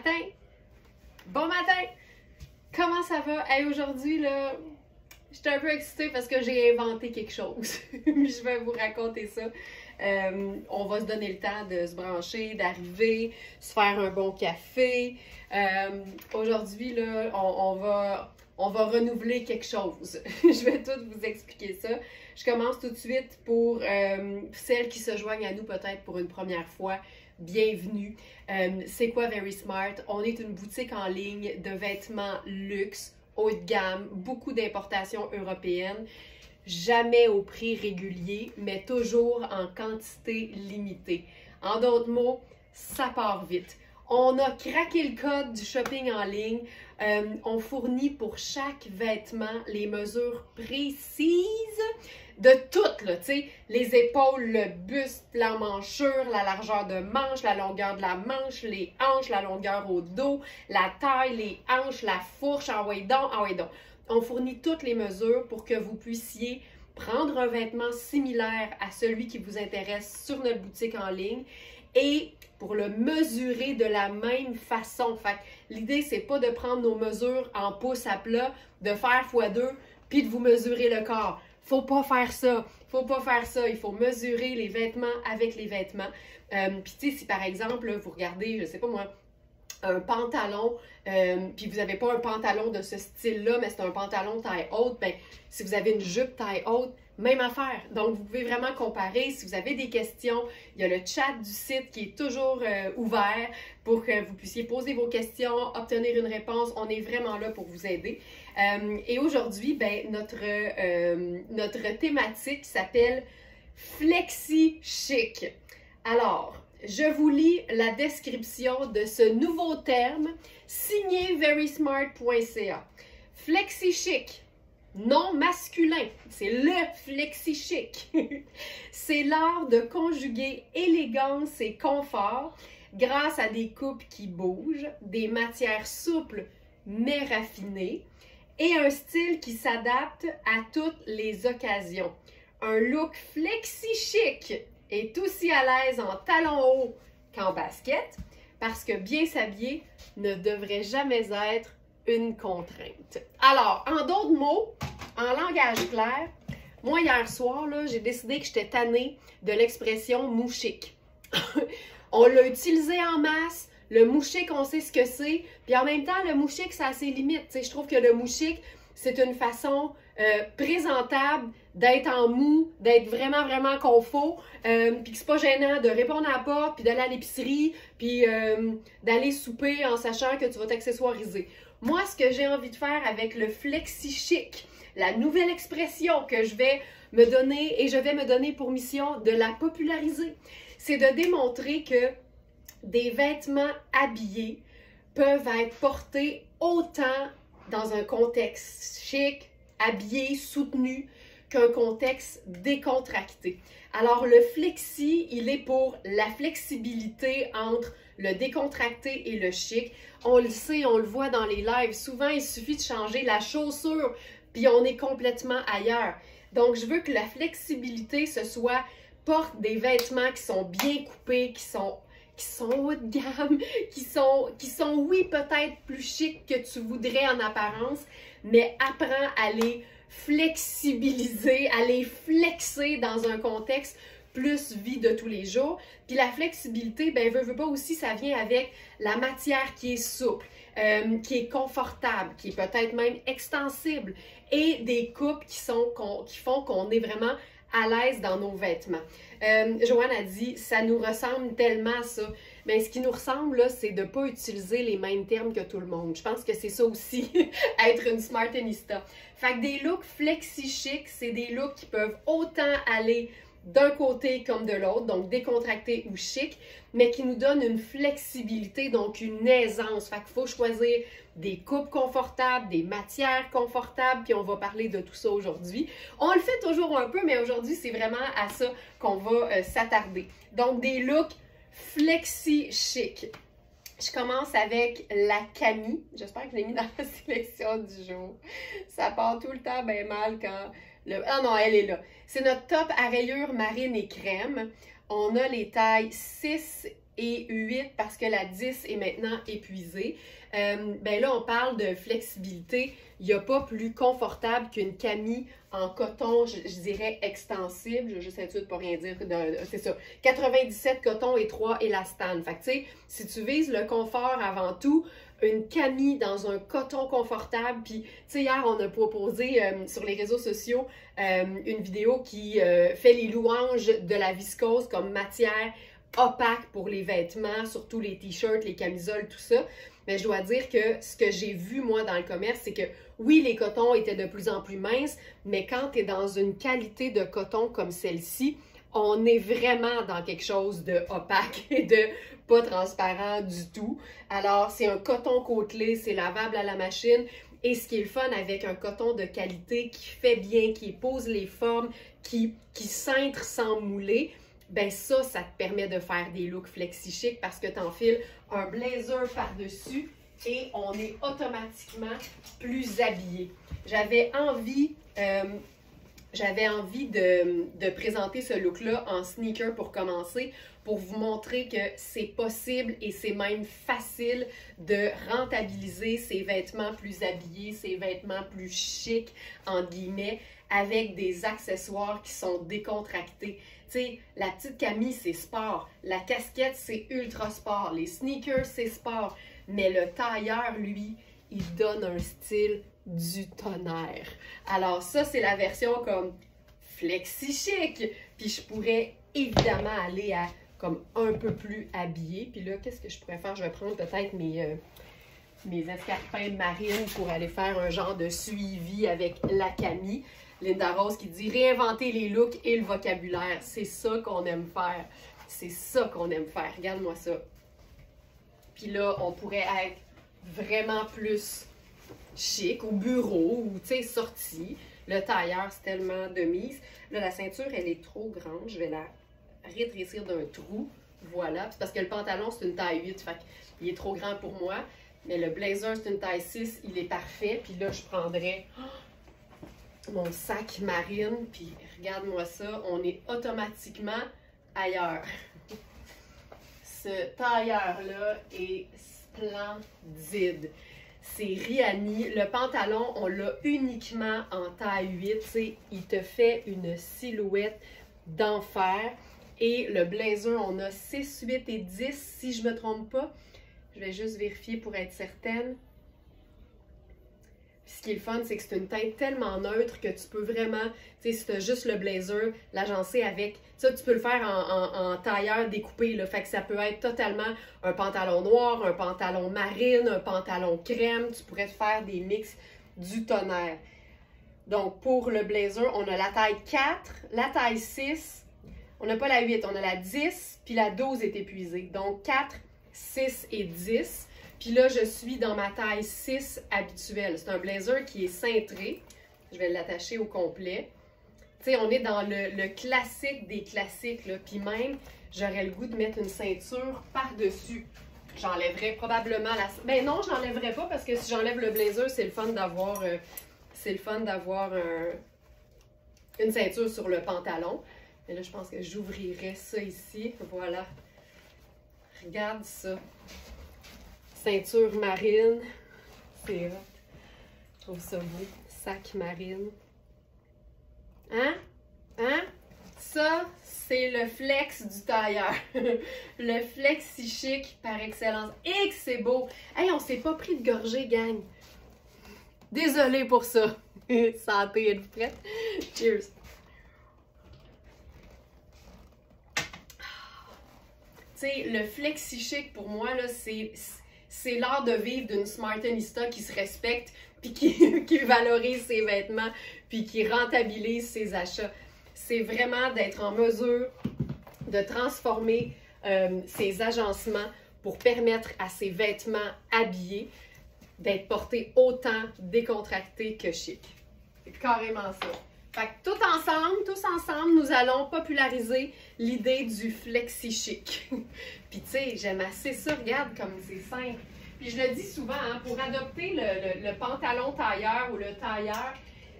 matin! Bon matin! Comment ça va? Hey, aujourd'hui, là, j'étais un peu excitée parce que j'ai inventé quelque chose. Je vais vous raconter ça. On va se donner le temps de se brancher, d'arriver, se faire un bon café. Aujourd'hui, là, on va renouveler quelque chose. Je vais tout vous expliquer ça. Je commence tout de suite pour celles qui se joignent à nous peut-être pour une première fois. Bienvenue. C'est quoi Very Smart? On est une boutique en ligne de vêtements luxe, haut de gamme, beaucoup d'importations européennes. Jamais au prix régulier, mais toujours en quantité limitée. En d'autres mots, ça part vite. On a craqué le code du shopping en ligne. On fournit pour chaque vêtement les mesures précises de toutes, là, tu sais, les épaules, le buste, l'emmanchure, la largeur de manche, la longueur de la manche, les hanches, la longueur au dos, la taille, les hanches, la fourche, en way down, en way down. On fournit toutes les mesures pour que vous puissiez prendre un vêtement similaire à celui qui vous intéresse sur notre boutique en ligne et pour le mesurer de la même façon. Fait que l'idée, c'est pas de prendre nos mesures en pouces à plat, de faire x2, puis de vous mesurer le corps. Faut pas faire ça. Faut pas faire ça. Il faut mesurer les vêtements avec les vêtements. Puis tu sais, si par exemple, là, vous regardez, je sais pas moi, un pantalon, puis vous n'avez pas un pantalon de ce style-là, mais c'est un pantalon taille haute, bien, si vous avez une jupe taille haute, même affaire. Donc, vous pouvez vraiment comparer. Si vous avez des questions, il y a le chat du site qui est toujours ouvert pour que vous puissiez poser vos questions, obtenir une réponse. On est vraiment là pour vous aider. Et aujourd'hui, ben, notre thématique s'appelle Flexi Chic. Alors, je vous lis la description de ce nouveau terme signé verysmart.ca. Flexi Chic. Non masculin, c'est le flexi chic. C'est l'art de conjuguer élégance et confort grâce à des coupes qui bougent, des matières souples mais raffinées et un style qui s'adapte à toutes les occasions. Un look flexi chic est aussi à l'aise en talons hauts qu'en basket parce que bien s'habiller ne devrait jamais être une contrainte. Alors, en d'autres mots, en langage clair, moi hier soir, j'ai décidé que j'étais tannée de l'expression mou chic. On l'a utilisé en masse, le mou chic, on sait ce que c'est, puis en même temps, le mou chic, ça a ses limites. T'sais, je trouve que le mou chic, c'est une façon présentable d'être en mou, d'être vraiment, vraiment confort, puis que c'est pas gênant de répondre à la porte, puis d'aller à l'épicerie, puis d'aller souper en sachant que tu vas t'accessoiriser. Moi, ce que j'ai envie de faire avec le flexi chic, la nouvelle expression que je vais me donner et je vais me donner pour mission de la populariser, c'est de démontrer que des vêtements habillés peuvent être portés autant dans un contexte chic, habillé, soutenu, qu'un contexte décontracté. Alors, le flexi, il est pour la flexibilité entre le décontracté et le chic. On le sait, on le voit dans les lives. Souvent, il suffit de changer la chaussure, puis on est complètement ailleurs. Donc, je veux que la flexibilité, ce soit porte des vêtements qui sont bien coupés, qui sont haut de gamme, qui sont oui, peut-être plus chic que tu voudrais en apparence, mais apprends à les flexibiliser, à les flexer dans un contexte plus vie de tous les jours. Puis la flexibilité, ben veut pas aussi, ça vient avec la matière qui est souple, qui est confortable, qui est peut-être même extensible et des coupes qui font qu'on est vraiment à l'aise dans nos vêtements. Joanne a dit, ça nous ressemble tellement à ça. Mais ce qui nous ressemble, là, c'est de ne pas utiliser les mêmes termes que tout le monde. Je pense que c'est ça aussi, être une smartenista. Fait que des looks flexi chic, c'est des looks qui peuvent autant aller d'un côté comme de l'autre, donc décontracté ou chic, mais qui nous donnent une flexibilité, donc une aisance. Fait qu'il faut choisir des coupes confortables, des matières confortables, puis on va parler de tout ça aujourd'hui. On le fait toujours un peu, mais aujourd'hui, c'est vraiment à ça qu'on va s'attarder. Donc, des looks flexi chic. Je commence avec la Camille. J'espère que je l'ai mis dans la sélection du jour. Ça part tout le temps bien mal quand... Ah non, elle est là. C'est notre top à rayures marine et crème. On a les tailles 6 et 8 parce que la 10 est maintenant épuisée. Ben là, on parle de flexibilité. Il n'y a pas plus confortable qu'une camie en coton, je dirais extensible. Je vais juste être sûre de ne pas rien dire. C'est ça. 97 coton et 3 élastane. Fait que tu sais, si tu vises le confort avant tout, une camie dans un coton confortable. Puis, tu sais, hier, on a proposé sur les réseaux sociaux une vidéo qui fait les louanges de la viscose comme matière opaque pour les vêtements, surtout les t-shirts, les camisoles, tout ça. Mais je dois dire que ce que j'ai vu, moi, dans le commerce, c'est que oui, les cotons étaient de plus en plus minces, mais quand tu es dans une qualité de coton comme celle-ci, on est vraiment dans quelque chose de opaque et de pas transparent du tout. Alors, c'est un coton côtelé, c'est lavable à la machine. Et ce qui est le fun avec un coton de qualité qui fait bien, qui pose les formes, qui cintre sans mouler, ben ça te permet de faire des looks flexi-chic parce que tu enfiles un blazer par-dessus et on est automatiquement plus habillé. J'avais envie de présenter ce look-là en sneaker pour commencer, pour vous montrer que c'est possible et c'est même facile de rentabiliser ses vêtements plus habillés, ses vêtements plus chics, entre guillemets, avec des accessoires qui sont décontractés. Tu sais, la petite camie, c'est sport. La casquette, c'est ultra sport. Les sneakers, c'est sport. Mais le tailleur, lui, il donne un style du tonnerre. Alors ça, c'est la version comme flexi chic. Puis je pourrais évidemment aller à comme un peu plus habillé. Puis là, qu'est-ce que je pourrais faire? Je vais prendre peut-être mes escarpins marines pour aller faire un genre de suivi avec la camie. Linda Rose qui dit « Réinventer les looks et le vocabulaire. » C'est ça qu'on aime faire. C'est ça qu'on aime faire. Regarde-moi ça. Puis là, on pourrait être vraiment plus chic au bureau ou, tu sais, sorti. Le tailleur, c'est tellement de mise. Là, la ceinture, elle est trop grande. Je vais la rétrécir d'un trou. Voilà. C'est parce que le pantalon, c'est une taille 8. Fait qu'il est trop grand pour moi. Mais le blazer, c'est une taille 6. Il est parfait. Puis là, je prendrais mon sac marine. Puis regarde-moi ça. On est automatiquement ailleurs. Ce tailleur-là est splendide. C'est Rihanni. Le pantalon, on l'a uniquement en taille 8. T'sais, il te fait une silhouette d'enfer. Et le blazer, on a 6, 8 et 10, si je ne me trompe pas. Je vais juste vérifier pour être certaine. Puis ce qui est le fun, c'est que c'est une teinte tellement neutre que tu peux vraiment, tu sais, si tu as juste le blazer, l'agencer avec. Ça, tu peux le faire en tailleur découpé, là. Fait que ça peut être totalement un pantalon noir, un pantalon marine, un pantalon crème. Tu pourrais te faire des mix du tonnerre. Donc, pour le blazer, on a la taille 4, la taille 6. On n'a pas la 8, on a la 10, puis la 12 est épuisée. Donc, 4, 6 et 10. Puis là, je suis dans ma taille 6 habituelle. C'est un blazer qui est cintré. Je vais l'attacher au complet. Tu sais, on est dans le classique des classiques, là. Puis même, j'aurais le goût de mettre une ceinture par-dessus. J'enlèverais probablement la... Ben non, je n'enlèverais pas parce que si j'enlève le blazer, c'est le fun d'avoir une ceinture sur le pantalon. Mais là, je pense que j'ouvrirais ça ici. Voilà. Regarde ça. Ceinture marine. C'est hot. Je trouve ça beau. Sac marine. Hein? Hein? Ça, c'est le flex du tailleur. Le flexi chic par excellence. Et que c'est beau. Hey, on s'est pas pris de gorgée, gang. Désolée pour ça. Santé, êtes-vous prête? Cheers. Tu sais, le flexi chic pour moi, là, c'est l'art de vivre d'une smartenista qui se respecte, puis qui valorise ses vêtements, puis qui rentabilise ses achats. C'est vraiment d'être en mesure de transformer ses agencements pour permettre à ses vêtements habillés d'être portés autant décontractés que chic. C'est carrément ça. Fait que tous ensemble, nous allons populariser l'idée du flexi chic. Puis tu sais, j'aime assez ça, regarde comme c'est simple. Puis je le dis souvent, hein, pour adopter le pantalon tailleur ou le tailleur,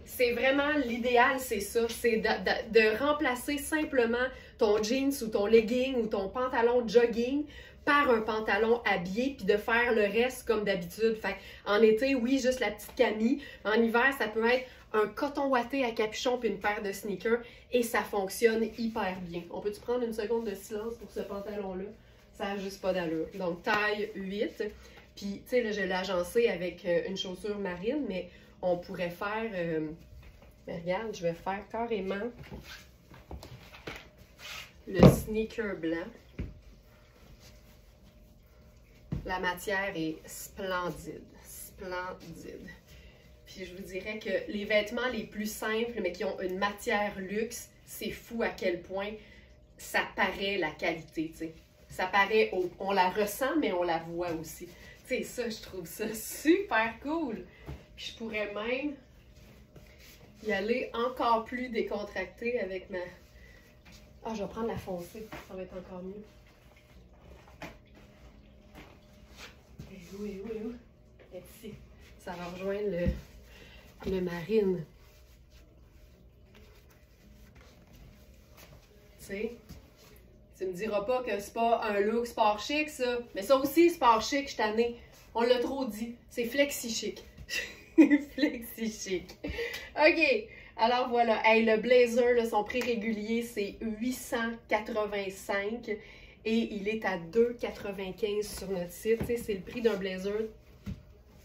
c'est vraiment l'idéal, c'est ça. C'est de remplacer simplement ton jeans ou ton legging ou ton pantalon jogging par un pantalon habillé, puis de faire le reste comme d'habitude. Fait en été, oui, juste la petite camie. En hiver, ça peut être un coton ouaté à capuchon puis une paire de sneakers et ça fonctionne hyper bien. On peut-tu prendre une seconde de silence pour ce pantalon-là? Ça n'a juste pas d'allure. Donc, taille 8. Puis, tu sais, là, je l'ai agencé avec une chaussure marine, mais on pourrait faire... mais regarde, je vais faire carrément le sneaker blanc. La matière est splendide, splendide. Puis je vous dirais que les vêtements les plus simples, mais qui ont une matière luxe, c'est fou à quel point ça paraît la qualité, tu sais. Ça paraît, on la ressent, mais on la voit aussi. Tu sais, ça, je trouve ça super cool. Puis je pourrais même y aller encore plus décontractée avec ma... Ah, je vais prendre la foncée, ça va être encore mieux. Oui. Et ici, ça va rejoindre le marine. Tu sais, tu me diras pas que c'est pas un look sport chic, ça. Mais ça aussi, sport chic, je t'en ai. On l'a trop dit. C'est flexi chic. Flexi chic. OK. Alors voilà. Hey, le blazer, là, son prix régulier, c'est 885. Et il est à 2,95 sur notre site. Tu sais, c'est le prix d'un blazer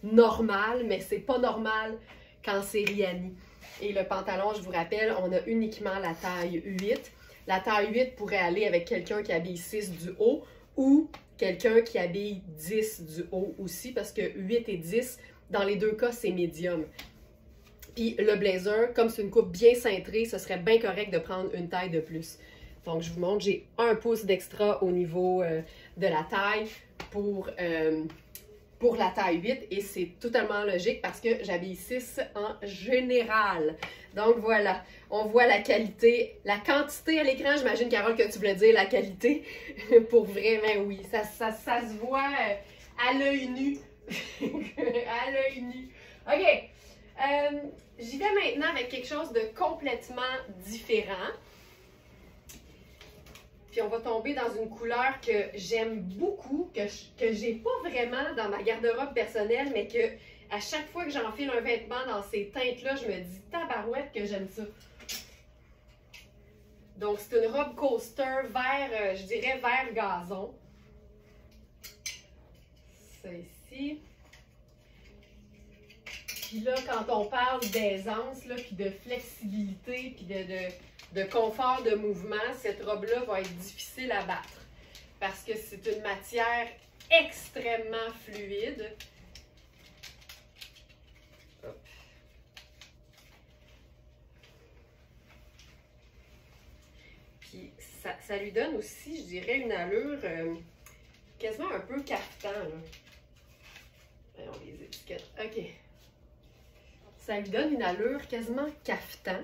normal, mais c'est pas normal quand c'est Rihanni. Et le pantalon, je vous rappelle, on a uniquement la taille 8. La taille 8 pourrait aller avec quelqu'un qui habille 6 du haut ou quelqu'un qui habille 10 du haut aussi, parce que 8 et 10, dans les deux cas, c'est médium. Puis le blazer, comme c'est une coupe bien cintrée, ce serait bien correct de prendre une taille de plus. Donc, je vous montre, j'ai 1 pouce d'extra au niveau de la taille pour la taille 8 et c'est totalement logique parce que j'habille 6 en général. Donc, voilà, on voit la qualité, la quantité à l'écran. J'imagine, Carole, que tu voulais dire la qualité. Pour vrai, mais oui, ça se voit à l'œil nu. À l'œil nu. OK, j'y vais maintenant avec quelque chose de complètement différent. Puis on va tomber dans une couleur que j'aime beaucoup, que j'ai pas vraiment dans ma garde-robe personnelle, mais que à chaque fois que j'enfile un vêtement dans ces teintes-là, je me dis tabarouette que j'aime ça. Donc c'est une robe coaster vert, je dirais vert gazon. C'est ici. Puis là, quand on parle d'aisance, puis de flexibilité, puis de confort de mouvement, cette robe-là va être difficile à battre parce que c'est une matière extrêmement fluide. Hop. Puis ça lui donne aussi, je dirais, une allure quasiment un peu caftan, là. Voyons les étiquettes. OK. Ça lui donne une allure quasiment caftan.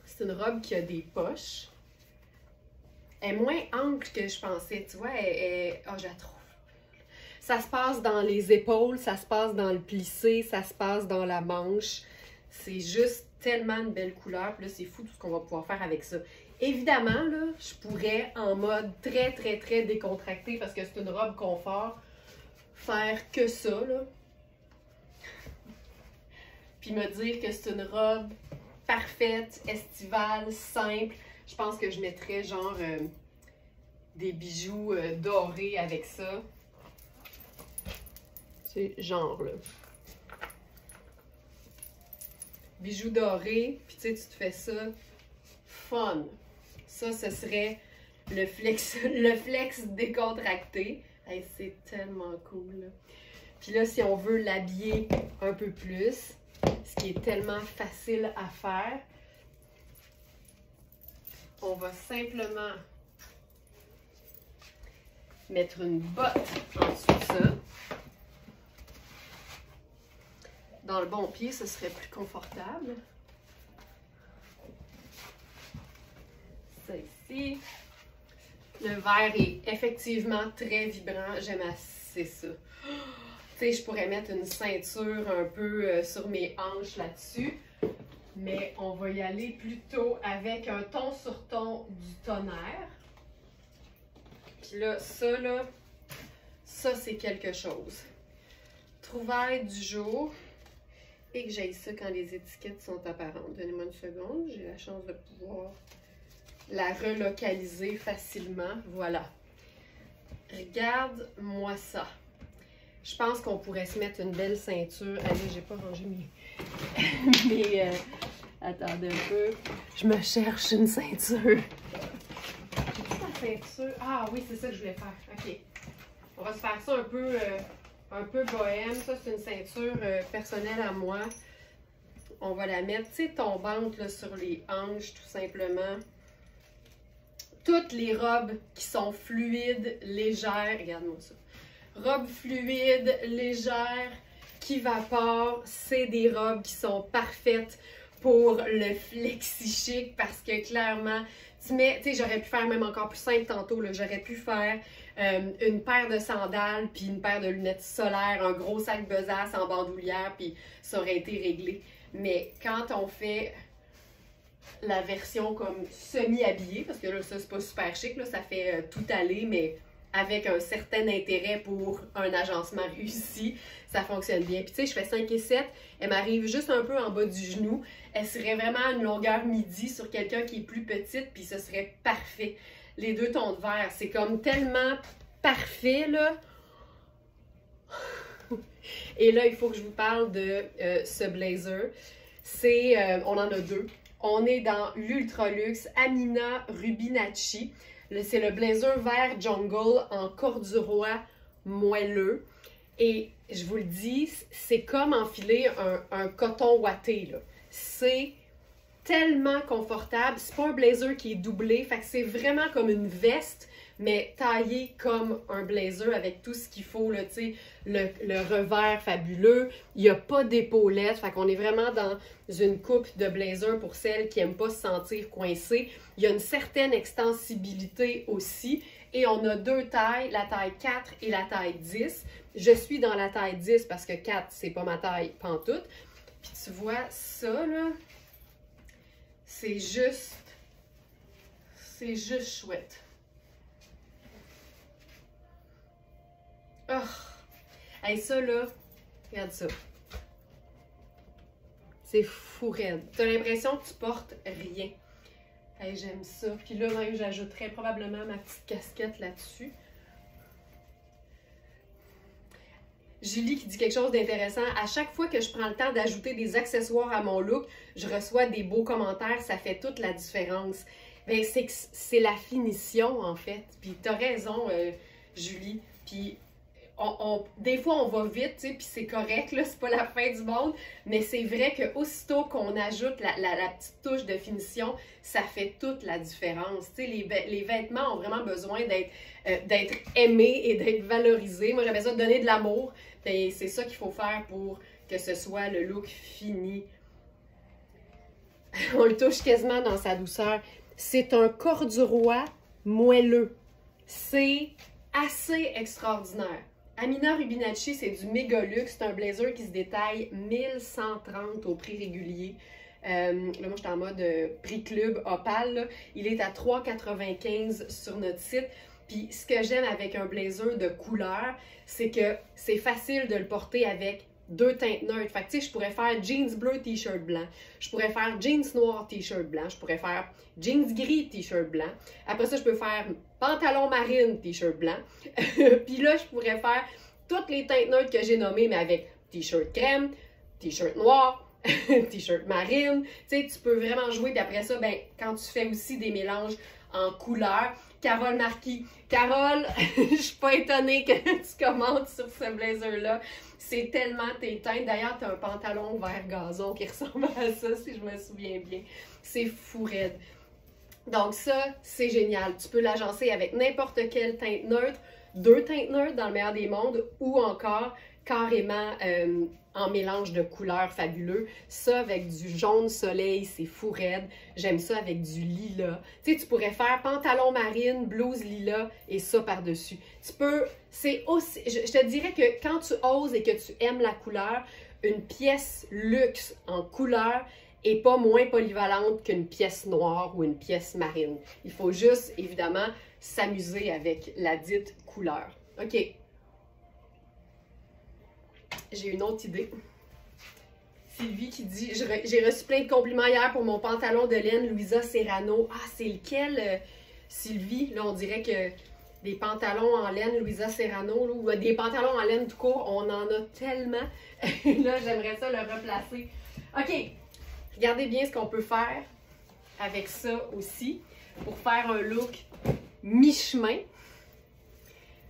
C'est une robe qui a des poches. Elle est moins ample que je pensais. Tu vois, oh, je la trouve. Ça se passe dans les épaules, ça se passe dans le plissé, ça se passe dans la manche. C'est juste tellement une belle couleur. Puis là, c'est fou tout ce qu'on va pouvoir faire avec ça. Évidemment, là, je pourrais, en mode très décontracté, parce que c'est une robe confort, faire que ça, là. Puis me dire que c'est une robe parfaite, estivale, simple. Je pense que je mettrais genre des bijoux dorés avec ça. C'est genre là. Bijoux dorés, puis tu sais, tu te fais ça fun. Ça, ce serait le flex décontracté. Hey, c'est tellement cool, là. Puis là, si on veut l'habiller un peu plus, ce qui est tellement facile à faire, on va simplement mettre une botte en dessous de ça. Dans le bon pied, ce serait plus confortable. Ça ici. Le vert est effectivement très vibrant. J'aime assez ça. Tu sais, je pourrais mettre une ceinture un peu sur mes hanches là-dessus. Mais on va y aller plutôt avec un ton sur ton du tonnerre. Puis là, ça c'est quelque chose. Trouvaille du jour. Et que j'aille ça quand les étiquettes sont apparentes. Donnez-moi une seconde, j'ai la chance de pouvoir la relocaliser facilement. Voilà. Regarde-moi ça. Je pense qu'on pourrait se mettre une belle ceinture. Allez, j'ai pas rangé mes... attendez un peu. Je me cherche une ceinture. J'ai-tu la ceinture? Ah oui, c'est ça que je voulais faire. OK. On va se faire ça un peu bohème. Ça, c'est une ceinture personnelle à moi. On va la mettre, tu sais, tombante là, sur les hanches, tout simplement. Toutes les robes qui sont fluides, légères. Regarde-moi ça. Robes fluides, légères, qui vaporent, c'est des robes qui sont parfaites pour le flexi chic parce que clairement, tu sais, j'aurais pu faire même encore plus simple tantôt, j'aurais pu faire une paire de sandales puis une paire de lunettes solaires, un gros sac besace en bandoulière puis ça aurait été réglé. Mais quand on fait la version comme semi-habillée, parce que là, ça c'est pas super chic, là, ça fait tout aller, mais avec un certain intérêt pour un agencement réussi, ça fonctionne bien. Puis tu sais, je fais 5 et 7, elle m'arrive juste un peu en bas du genou. Elle serait vraiment à une longueur midi sur quelqu'un qui est plus petite, puis ce serait parfait. Les deux tons de vert, c'est comme tellement parfait, là. Et là, il faut que je vous parle de ce blazer. On en a deux. On est dans l'Ultra Luxe Amina Rubinacci. C'est le blazer vert jungle en corduroy moelleux. Et je vous le dis, c'est comme enfiler un coton ouaté, là. C'est tellement confortable. C'est pas un blazer qui est doublé, fait que c'est vraiment comme une veste, mais taillé comme un blazer avec tout ce qu'il faut, là, tu sais, le revers fabuleux. Il n'y a pas d'épaulettes, fait qu'on est vraiment dans une coupe de blazer pour celles qui n'aiment pas se sentir coincées. Il y a une certaine extensibilité aussi. Et on a deux tailles, la taille 4 et la taille 10. Je suis dans la taille 10 parce que 4, c'est pas ma taille pantoute. Puis tu vois, ça, là, c'est juste chouette. Oh! Hey, ça, là, regarde ça. C'est fou raide. T'as l'impression que tu portes rien. Hey, j'aime ça. Puis là, même, j'ajouterais probablement ma petite casquette là-dessus. Julie qui dit quelque chose d'intéressant. À chaque fois que je prends le temps d'ajouter des accessoires à mon look, je reçois des beaux commentaires. Ça fait toute la différence. Bien, c'est la finition, en fait. Puis t'as raison, Julie. Puis des fois, on va vite, tu sais, puis c'est correct, là, c'est pas la fin du monde, mais c'est vrai qu'aussitôt qu'on ajoute la petite touche de finition, ça fait toute la différence. Tu sais, les vêtements ont vraiment besoin d'être aimés et d'être valorisés. Moi, j'avais ça de donner de l'amour, et c'est ça qu'il faut faire pour que ce soit le look fini. On le touche quasiment dans sa douceur. C'est un corduroy moelleux. C'est assez extraordinaire. Amina Rubinacci, c'est du méga luxe. C'est un blazer qui se détaille 1130 au prix régulier. Là, moi, je suis en mode prix club opale. Là. Il est à 3,95 sur notre site. Puis, ce que j'aime avec un blazer de couleur, c'est que c'est facile de le porter avec deux teintes neutres. Fait que, tu sais, je pourrais faire jeans bleu, t-shirt blanc. Je pourrais faire jeans noir, t-shirt blanc. Je pourrais faire jeans gris, t-shirt blanc. Après ça, je peux faire pantalon marine, t-shirt blanc. Puis là, je pourrais faire toutes les teintes neutres que j'ai nommées, mais avec t-shirt crème, t-shirt noir, t-shirt marine. Tu sais, tu peux vraiment jouer. Puis après ça, ben, quand tu fais aussi des mélanges en couleurs, Carole Marquis. Carole, je suis pas étonnée que tu commentes sur ce blazer-là. C'est tellement tes teintes. D'ailleurs, tu as un pantalon vert gazon qui ressemble à ça, si je me souviens bien. C'est fou raide. Donc ça, c'est génial. Tu peux l'agencer avec n'importe quelle teinte neutre, deux teintes neutres dans le meilleur des mondes, ou encore carrément en mélange de couleurs fabuleux. Ça avec du jaune soleil, c'est fou raide. J'aime ça avec du lilas. Tu sais, tu pourrais faire pantalon marine, blouse lilas et ça par-dessus. Tu peux, c'est aussi, je te dirais que quand tu oses et que tu aimes la couleur, une pièce luxe en couleur est pas moins polyvalente qu'une pièce noire ou une pièce marine. Il faut juste, évidemment, s'amuser avec la dite couleur. OK. J'ai une autre idée. Sylvie qui dit « J'ai reçu plein de compliments hier pour mon pantalon de laine Louisa Serrano. » Ah, c'est lequel, Sylvie? Là, on dirait que des pantalons en laine Louisa Serrano, là, ou des pantalons en laine tout court, on en a tellement. Là, j'aimerais ça le replacer. OK. Regardez bien ce qu'on peut faire avec ça aussi pour faire un look mi-chemin.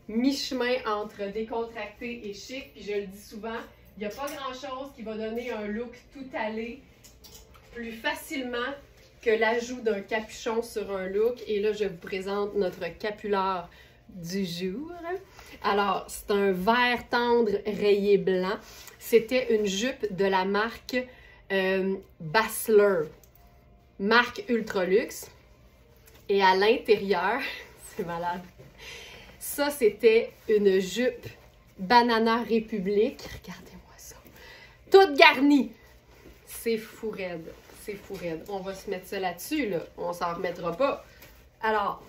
Mi-chemin entre décontracté et chic. Puis je le dis souvent, il n'y a pas grand-chose qui va donner un look tout allé plus facilement que l'ajout d'un capuchon sur un look. Et là, je vous présente notre capular du jour. Alors, c'est un vert tendre rayé blanc. C'était une jupe de la marque Basler, marque Ultraluxe. Et à l'intérieur, c'est malade, ça c'était une jupe Banana République. Regardez-moi ça. Toute garnie. C'est fou raide. C'est fou raide. On va se mettre ça là-dessus, là. On s'en remettra pas. Alors,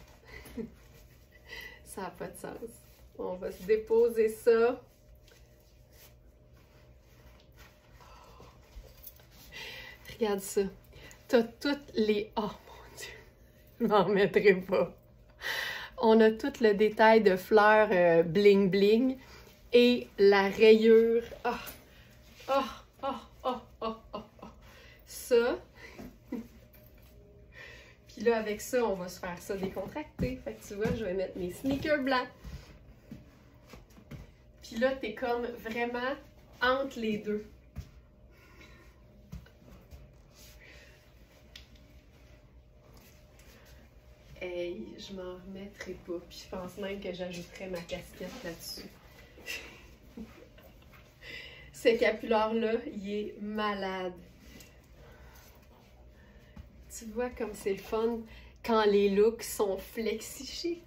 ça n'a pas de sens. On va se déposer ça. Regarde ça. T'as toutes les... Oh mon Dieu. Je m'en remettrai pas. On a tout le détail de fleurs bling bling et la rayure. Oh, oh, oh, oh, oh, oh, oh. Ça. Puis là, avec ça, on va se faire ça décontracté. Fait que tu vois, je vais mettre mes sneakers blancs. Puis là, t'es comme vraiment entre les deux. Hey, je m'en remettrai pas. Puis je pense même que j'ajouterais ma casquette là-dessus. Ce capular-là, il est malade. Tu vois comme c'est le fun quand les looks sont flexi-chic.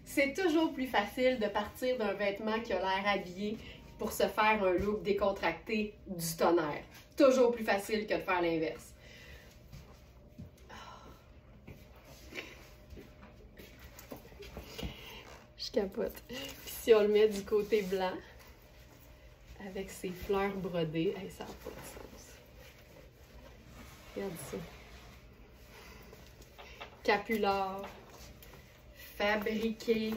C'est toujours plus facile de partir d'un vêtement qui a l'air habillé pour se faire un look décontracté du tonnerre. Toujours plus facile que de faire l'inverse. Je capote. Puis si on le met du côté blanc, avec ses fleurs brodées, hey, ça n'a pas de sens. Regarde ça. Capular, fabriqué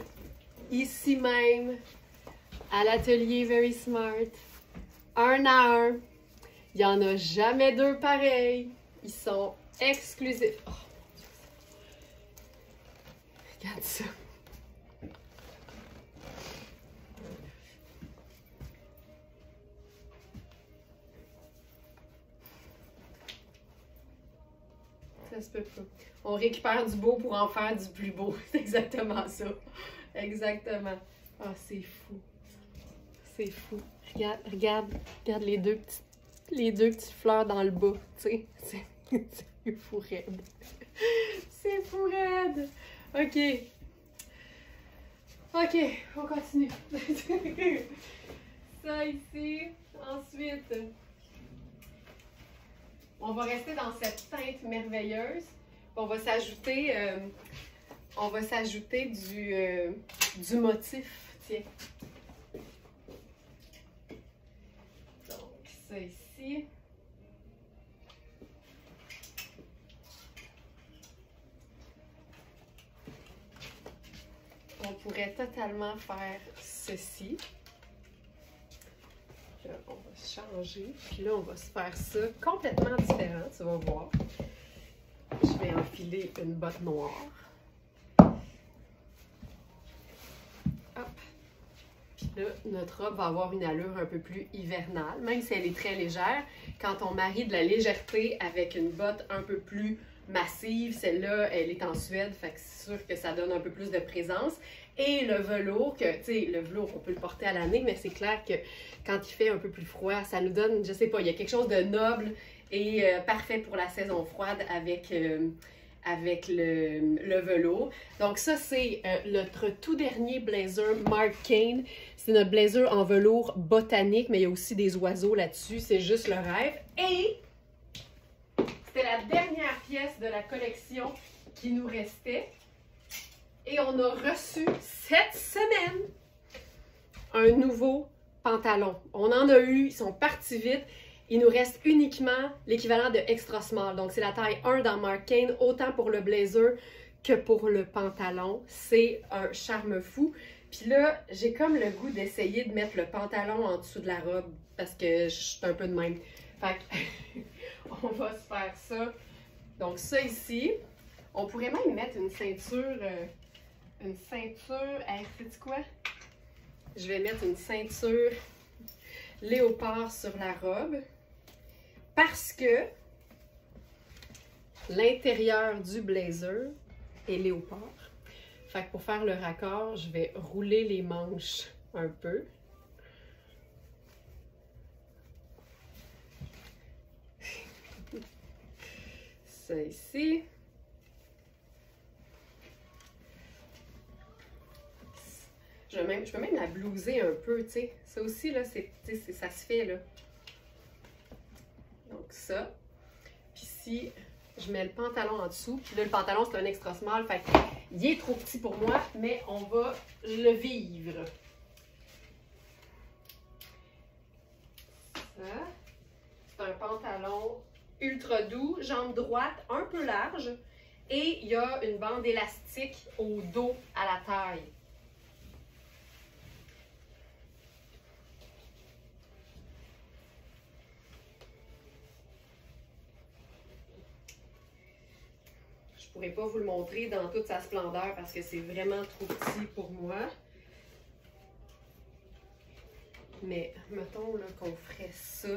ici même, à l'atelier Very Smart, un à un. Il n'y en a jamais deux pareils. Ils sont exclusifs. Oh mon Dieu. Regarde ça. Ça se peut pas. On récupère du beau pour en faire du plus beau. C'est exactement ça. Exactement. Ah, c'est fou. C'est fou. Regarde, regarde, regarde les deux petites fleurs dans le bas. Tu sais, c'est fou raide. C'est fou raide. OK. OK, on continue. Ça ici. Ensuite, on va rester dans cette teinte merveilleuse. On va s'ajouter du motif. Tiens. Donc, ça ici. On pourrait totalement faire ceci. Là, on va changer. Puis là, on va se faire ça complètement différent. Tu vas voir. Je vais enfiler une botte noire. Hop. Puis là, notre robe va avoir une allure un peu plus hivernale, même si elle est très légère. Quand on marie de la légèreté avec une botte un peu plus massive, celle-là, elle est en Suède, fait que c'est sûr que ça donne un peu plus de présence. Et le velours, que, tu sais, le velours, on peut le porter à l'année, mais c'est clair que quand il fait un peu plus froid, ça nous donne, je sais pas, il y a quelque chose de noble et parfait pour la saison froide avec le velours. Donc ça, c'est notre tout dernier blazer Mark Kane. C'est notre blazer en velours botanique, mais il y a aussi des oiseaux là-dessus. C'est juste le rêve. Et C'était la dernière pièce de la collection qui nous restait. Et on a reçu cette semaine un nouveau pantalon. On en a eu, ils sont partis vite. Il nous reste uniquement l'équivalent de extra small. Donc, c'est la taille 1 dans Marc Cain, autant pour le blazer que pour le pantalon. C'est un charme fou. Puis là, j'ai comme le goût d'essayer de mettre le pantalon en dessous de la robe parce que je suis un peu de même. Fait que, on va se faire ça. Donc, ça ici. On pourrait même mettre une ceinture. Hey, sais-tu quoi? Je vais mettre une ceinture léopard sur la robe parce que l'intérieur du blazer est léopard. Fait que pour faire le raccord, je vais rouler les manches un peu. Ça ici. Je peux même la blouser un peu, tu sais. Ça aussi, là, ça se fait, là. Donc ça. Puis ici, je mets le pantalon en dessous. Puis là, le pantalon, c'est un extra small. Fait qu'il est trop petit pour moi, mais on va le vivre. Ça. C'est un pantalon ultra doux, jambe droite, un peu large. Et il y a une bande élastique au dos à la taille. Je ne pourrais pas vous le montrer dans toute sa splendeur parce que c'est vraiment trop petit pour moi. Mais mettons qu'on ferait ça.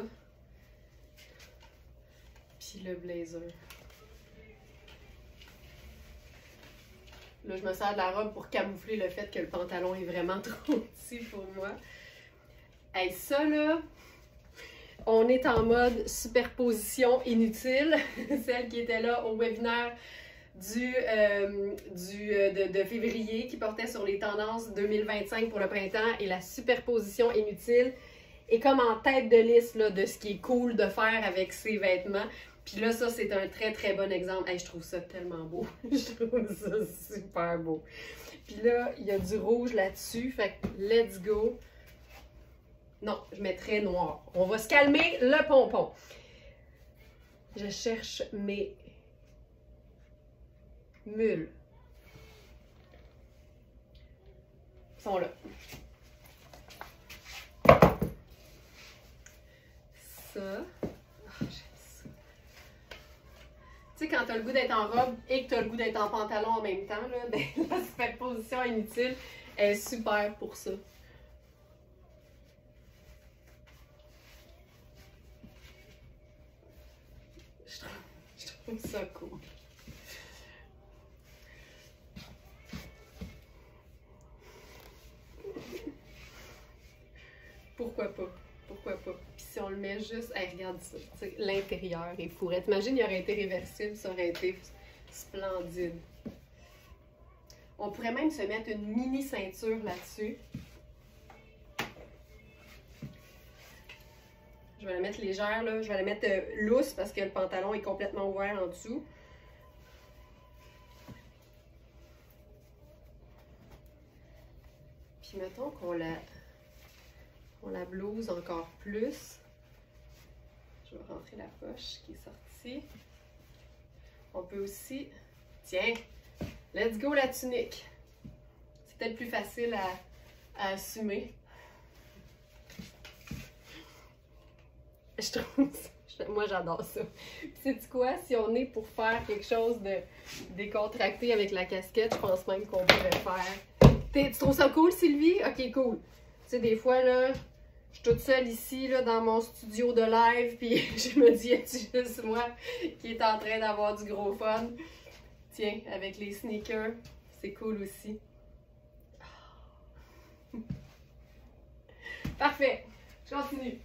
Puis le blazer. Là, je me sers de la robe pour camoufler le fait que le pantalon est vraiment trop petit pour moi. Hey, ça là, on est en mode superposition inutile. Celle qui était là au webinaire de février qui portait sur les tendances 2025 pour le printemps et la superposition inutile est comme en tête de liste là, de ce qui est cool de faire avec ses vêtements. Puis là, ça, c'est un très, très bon exemple. Hey, je trouve ça tellement beau. Je trouve ça super beau. Puis là, il y a du rouge là-dessus. Fait que, let's go. Non, je mettrais noir. On va se calmer le pompon. Je cherche mes mules. Ils sont là. Ça. Oh, j'aime ça. Tu sais, quand tu as le goût d'être en robe et que tu as le goût d'être en pantalon en même temps, là, la superposition inutile est super pour ça. Je trouve ça cool. Pourquoi pas? Pourquoi pas? Puis si on le met juste... Hey, regarde ça. L'intérieur est fourré. T'imagines, il aurait été réversible, ça aurait été splendide. On pourrait même se mettre une mini ceinture là-dessus. Je vais la mettre légère, là. Je vais la mettre lousse parce que le pantalon est complètement ouvert en dessous. Puis mettons qu'on la blouse encore plus. Je vais rentrer la poche qui est sortie. On peut aussi... Tiens! Let's go la tunique! C'est peut-être plus facile à assumer. Je trouve ça... Moi, j'adore ça. Puis, sais-tu quoi? Si on est pour faire quelque chose de décontracté avec la casquette, je pense même qu'on pourrait faire... Tu trouves ça cool, Sylvie? Ok, cool. Tu sais, des fois, là, je suis toute seule ici, là, dans mon studio de live, puis je me dis, est-ce juste moi qui est en train d'avoir du gros fun? Tiens, avec les sneakers, c'est cool aussi. Parfait, je continue.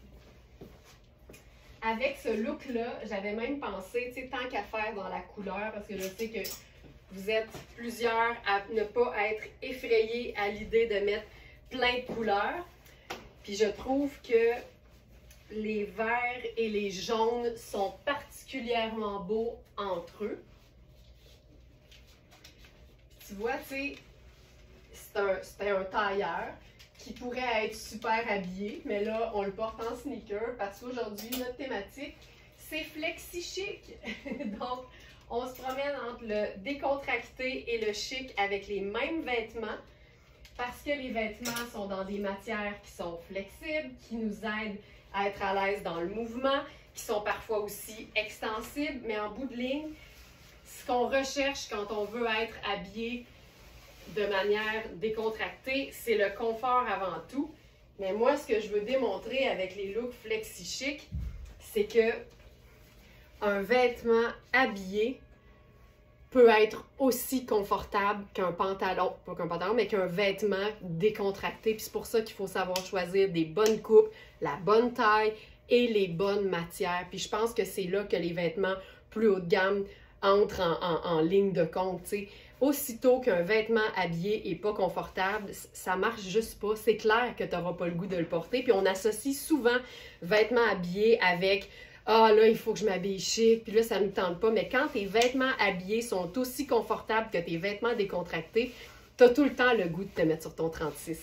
Avec ce look-là, j'avais même pensé, tu sais, tant qu'à faire dans la couleur, parce que je sais que vous êtes plusieurs à ne pas être effrayés à l'idée de mettre plein de couleurs. Puis je trouve que les verts et les jaunes sont particulièrement beaux entre eux. Tu vois, tu sais, c'était un tailleur qui pourrait être super habillé, mais là, on le porte en sneaker parce qu'aujourd'hui, notre thématique, c'est flexi chic. Donc, on se promène entre le décontracté et le chic avec les mêmes vêtements parce que les vêtements sont dans des matières qui sont flexibles, qui nous aident à être à l'aise dans le mouvement, qui sont parfois aussi extensibles, mais en bout de ligne, ce qu'on recherche quand on veut être habillé de manière décontractée, c'est le confort avant tout. Mais moi, ce que je veux démontrer avec les looks flexi chic, c'est que un vêtement habillé peut être aussi confortable qu'un pantalon, pas qu'un pantalon, mais qu'un vêtement décontracté. Puis c'est pour ça qu'il faut savoir choisir des bonnes coupes, la bonne taille et les bonnes matières. Puis je pense que c'est là que les vêtements plus haut de gamme entrent en ligne de compte, tu sais. Aussitôt qu'un vêtement habillé est pas confortable, ça marche juste pas. C'est clair que tu n'auras pas le goût de le porter. Puis on associe souvent vêtements habillés avec « Ah là, il faut que je m'habille chic », puis là, ça ne nous tente pas. Mais quand tes vêtements habillés sont aussi confortables que tes vêtements décontractés, tu as tout le temps le goût de te mettre sur ton 36.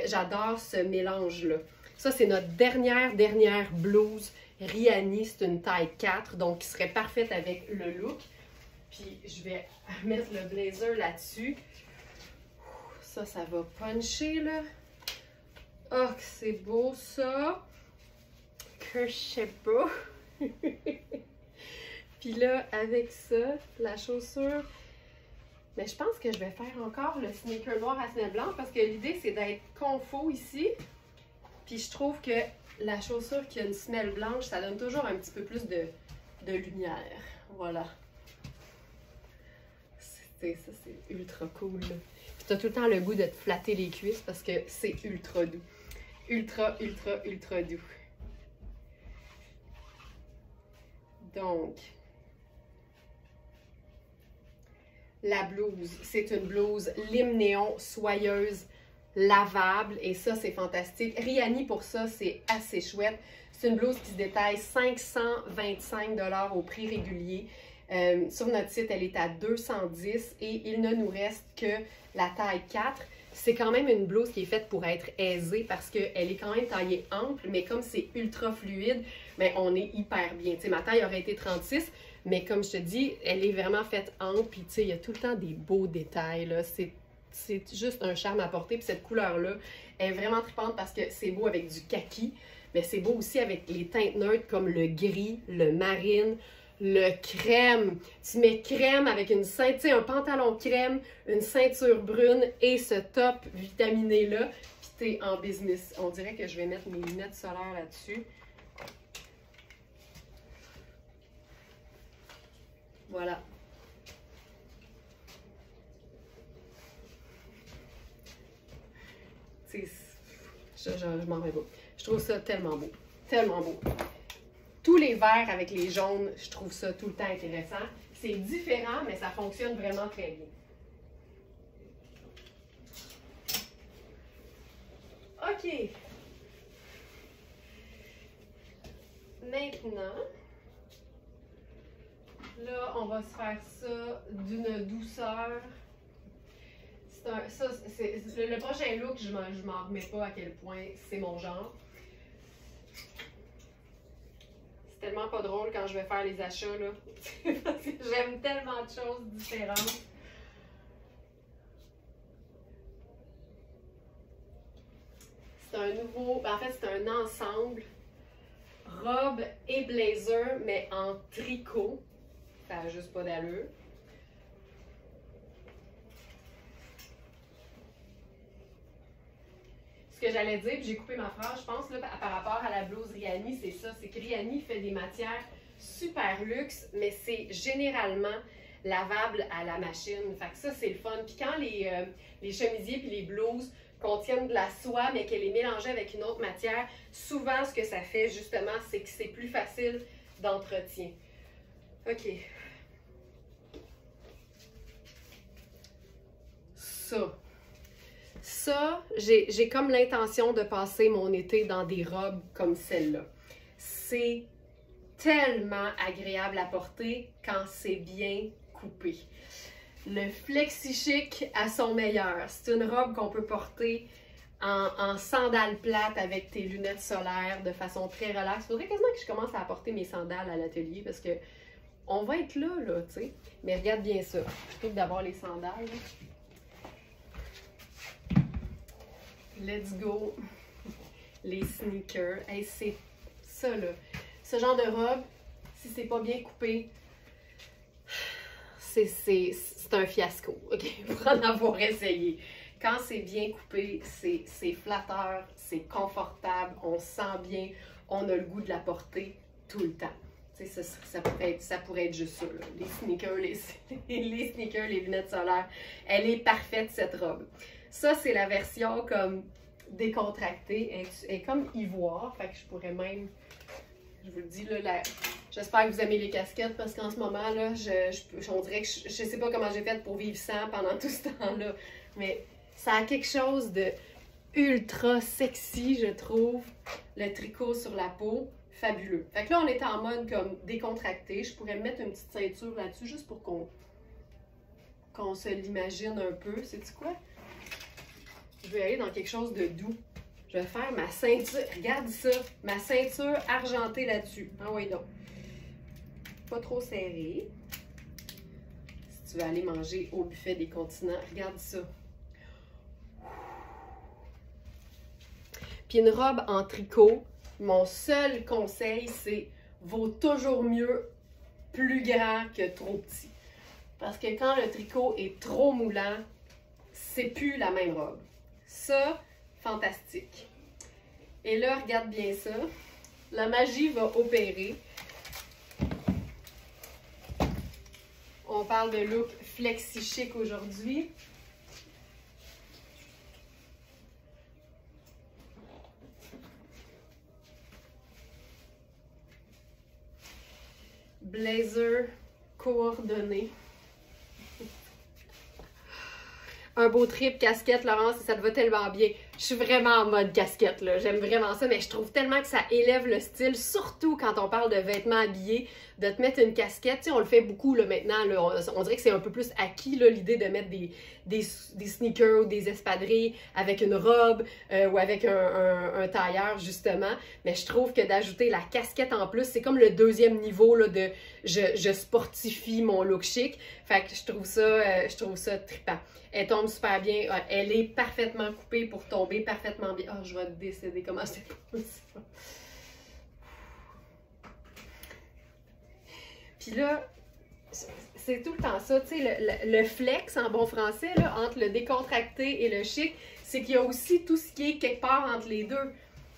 J'adore ce mélange-là. Ça, c'est notre dernière blouse Rihanni. C'est une taille 4, donc qui serait parfaite avec le look. Puis je vais mettre le blazer là-dessus. Ça va puncher, là. Oh, que c'est beau, ça! Que je sais pas. Puis là, avec ça, la chaussure... Mais je pense que je vais faire encore le sneaker noir à semelle blanche parce que l'idée, c'est d'être confo ici. Puis je trouve que la chaussure qui a une semelle blanche, ça donne toujours un petit peu plus de lumière. Voilà. Ça, c'est ultra cool. Puis tu as tout le temps le goût de te flatter les cuisses parce que c'est ultra doux. Ultra doux. Donc, la blouse, c'est une blouse lime néon soyeuse, lavable. Et ça, c'est fantastique. Rihanni, pour ça, c'est assez chouette. C'est une blouse qui se détaille 525 $ au prix régulier. Sur notre site, elle est à 210 et il ne nous reste que la taille 4. C'est quand même une blouse qui est faite pour être aisée parce qu'elle est quand même taillée ample, mais comme c'est ultra fluide, mais on est hyper bien. Tu sais, ma taille aurait été 36, mais comme je te dis, elle est vraiment faite ample, puis tu sais, il y a tout le temps des beaux détails, là. C'est juste un charme à porter, puis cette couleur-là est vraiment trippante parce que c'est beau avec du kaki, mais c'est beau aussi avec les teintes neutres comme le gris, le marine, le crème. Tu mets crème avec une ceinture, un pantalon crème, une ceinture brune et ce top vitaminé-là, puis t'es en business. On dirait que je vais mettre mes lunettes solaires là-dessus. Voilà. Je m'en vais pas. Je trouve ça tellement beau. Tellement beau. Tous les verts avec les jaunes, je trouve ça tout le temps intéressant. C'est différent, mais ça fonctionne vraiment très bien. OK. Maintenant, là, on va se faire ça d'une douceur. Le prochain look, je m'en remets pas à quel point c'est mon genre. C'est tellement pas drôle quand je vais faire les achats, là. Parce que j'aime tellement de choses différentes. C'est un nouveau, en fait, c'est un ensemble robe et blazer, mais en tricot. Ça n'a juste pas d'allure. Ce que j'allais dire, puis j'ai coupé ma phrase, je pense, là, par rapport à la blouse Rihanni, c'est ça. C'est que Rihanni fait des matières super luxe, mais c'est généralement lavable à la machine. Fait que ça, c'est le fun. Puis quand les chemisiers puis les blouses contiennent de la soie, mais qu'elle est mélangée avec une autre matière, souvent, ce que ça fait, justement, c'est que c'est plus facile d'entretien. OK. Ça, j'ai comme l'intention de passer mon été dans des robes comme celle-là. c'est tellement agréable à porter quand c'est bien coupé. Le Flexi Chic à son meilleur. C'est une robe qu'on peut porter en sandales plates avec tes lunettes solaires de façon très relaxe. Il faudrait quasiment que je commence à apporter mes sandales à l'atelier parce que on va être là, tu sais. Mais regarde bien ça. Plutôt que d'avoir les sandales. Let's go. Les sneakers. Hey, c'est ça, là. Ce genre de robe, si c'est pas bien coupé, c'est un fiasco, OK? Pour en avoir essayé. Quand c'est bien coupé, c'est flatteur, c'est confortable, on se sent bien, on a le goût de la porter tout le temps. Tu sais, ça pourrait être juste ça, là. Les sneakers, les sneakers, les lunettes solaires. Elle est parfaite, cette robe. Ça, c'est la version comme décontractée. Elle est comme ivoire, fait que je pourrais même... Je vous le dis, là, j'espère que vous aimez les casquettes parce qu'en ce moment, là, on dirait que je sais pas comment j'ai fait pour vivre sans pendant tout ce temps-là. Mais ça a quelque chose de ultra sexy, je trouve. Le tricot sur la peau, fabuleux. Fait que là, on est en mode comme décontracté. Je pourrais mettre une petite ceinture là-dessus juste pour qu'on se l'imagine un peu. Sais-tu quoi? Je vais aller dans quelque chose de doux. Je vais faire ma ceinture, regarde ça, ma ceinture argentée là-dessus. Ah oui donc. Pas trop serré. Si tu veux aller manger au buffet des continents, regarde ça. Puis une robe en tricot, mon seul conseil, c'est vaut toujours mieux plus grand que trop petit. Parce que quand le tricot est trop moulant, c'est plus la même robe. Ça, fantastique. Et là, regarde bien ça. La magie va opérer. On parle de look Flexi Chic aujourd'hui. Blazer coordonné. Un beau trip casquette, Laurence, ça te va tellement bien. Je suis vraiment en mode casquette, là. J'aime vraiment ça, mais je trouve tellement que ça élève le style, surtout quand on parle de vêtements habillés, de te mettre une casquette. Tu sais, on le fait beaucoup, là, maintenant. Là, on dirait que c'est un peu plus acquis, là, l'idée de mettre des sneakers ou des espadrilles avec une robe ou avec un tailleur, justement. Mais je trouve que d'ajouter la casquette en plus, c'est comme le deuxième niveau, là, de je sportifie mon look chic. Fait que je trouve ça trippant. Elle tombe super bien. Elle est parfaitement coupée pour tomber parfaitement bien. Oh, je vais décéder. Comment c'est possible? Puis là, c'est tout le temps ça. Tu sais, le flex en bon français, là, entre le décontracté et le chic, c'est qu'il y a aussi tout ce qui est quelque part entre les deux.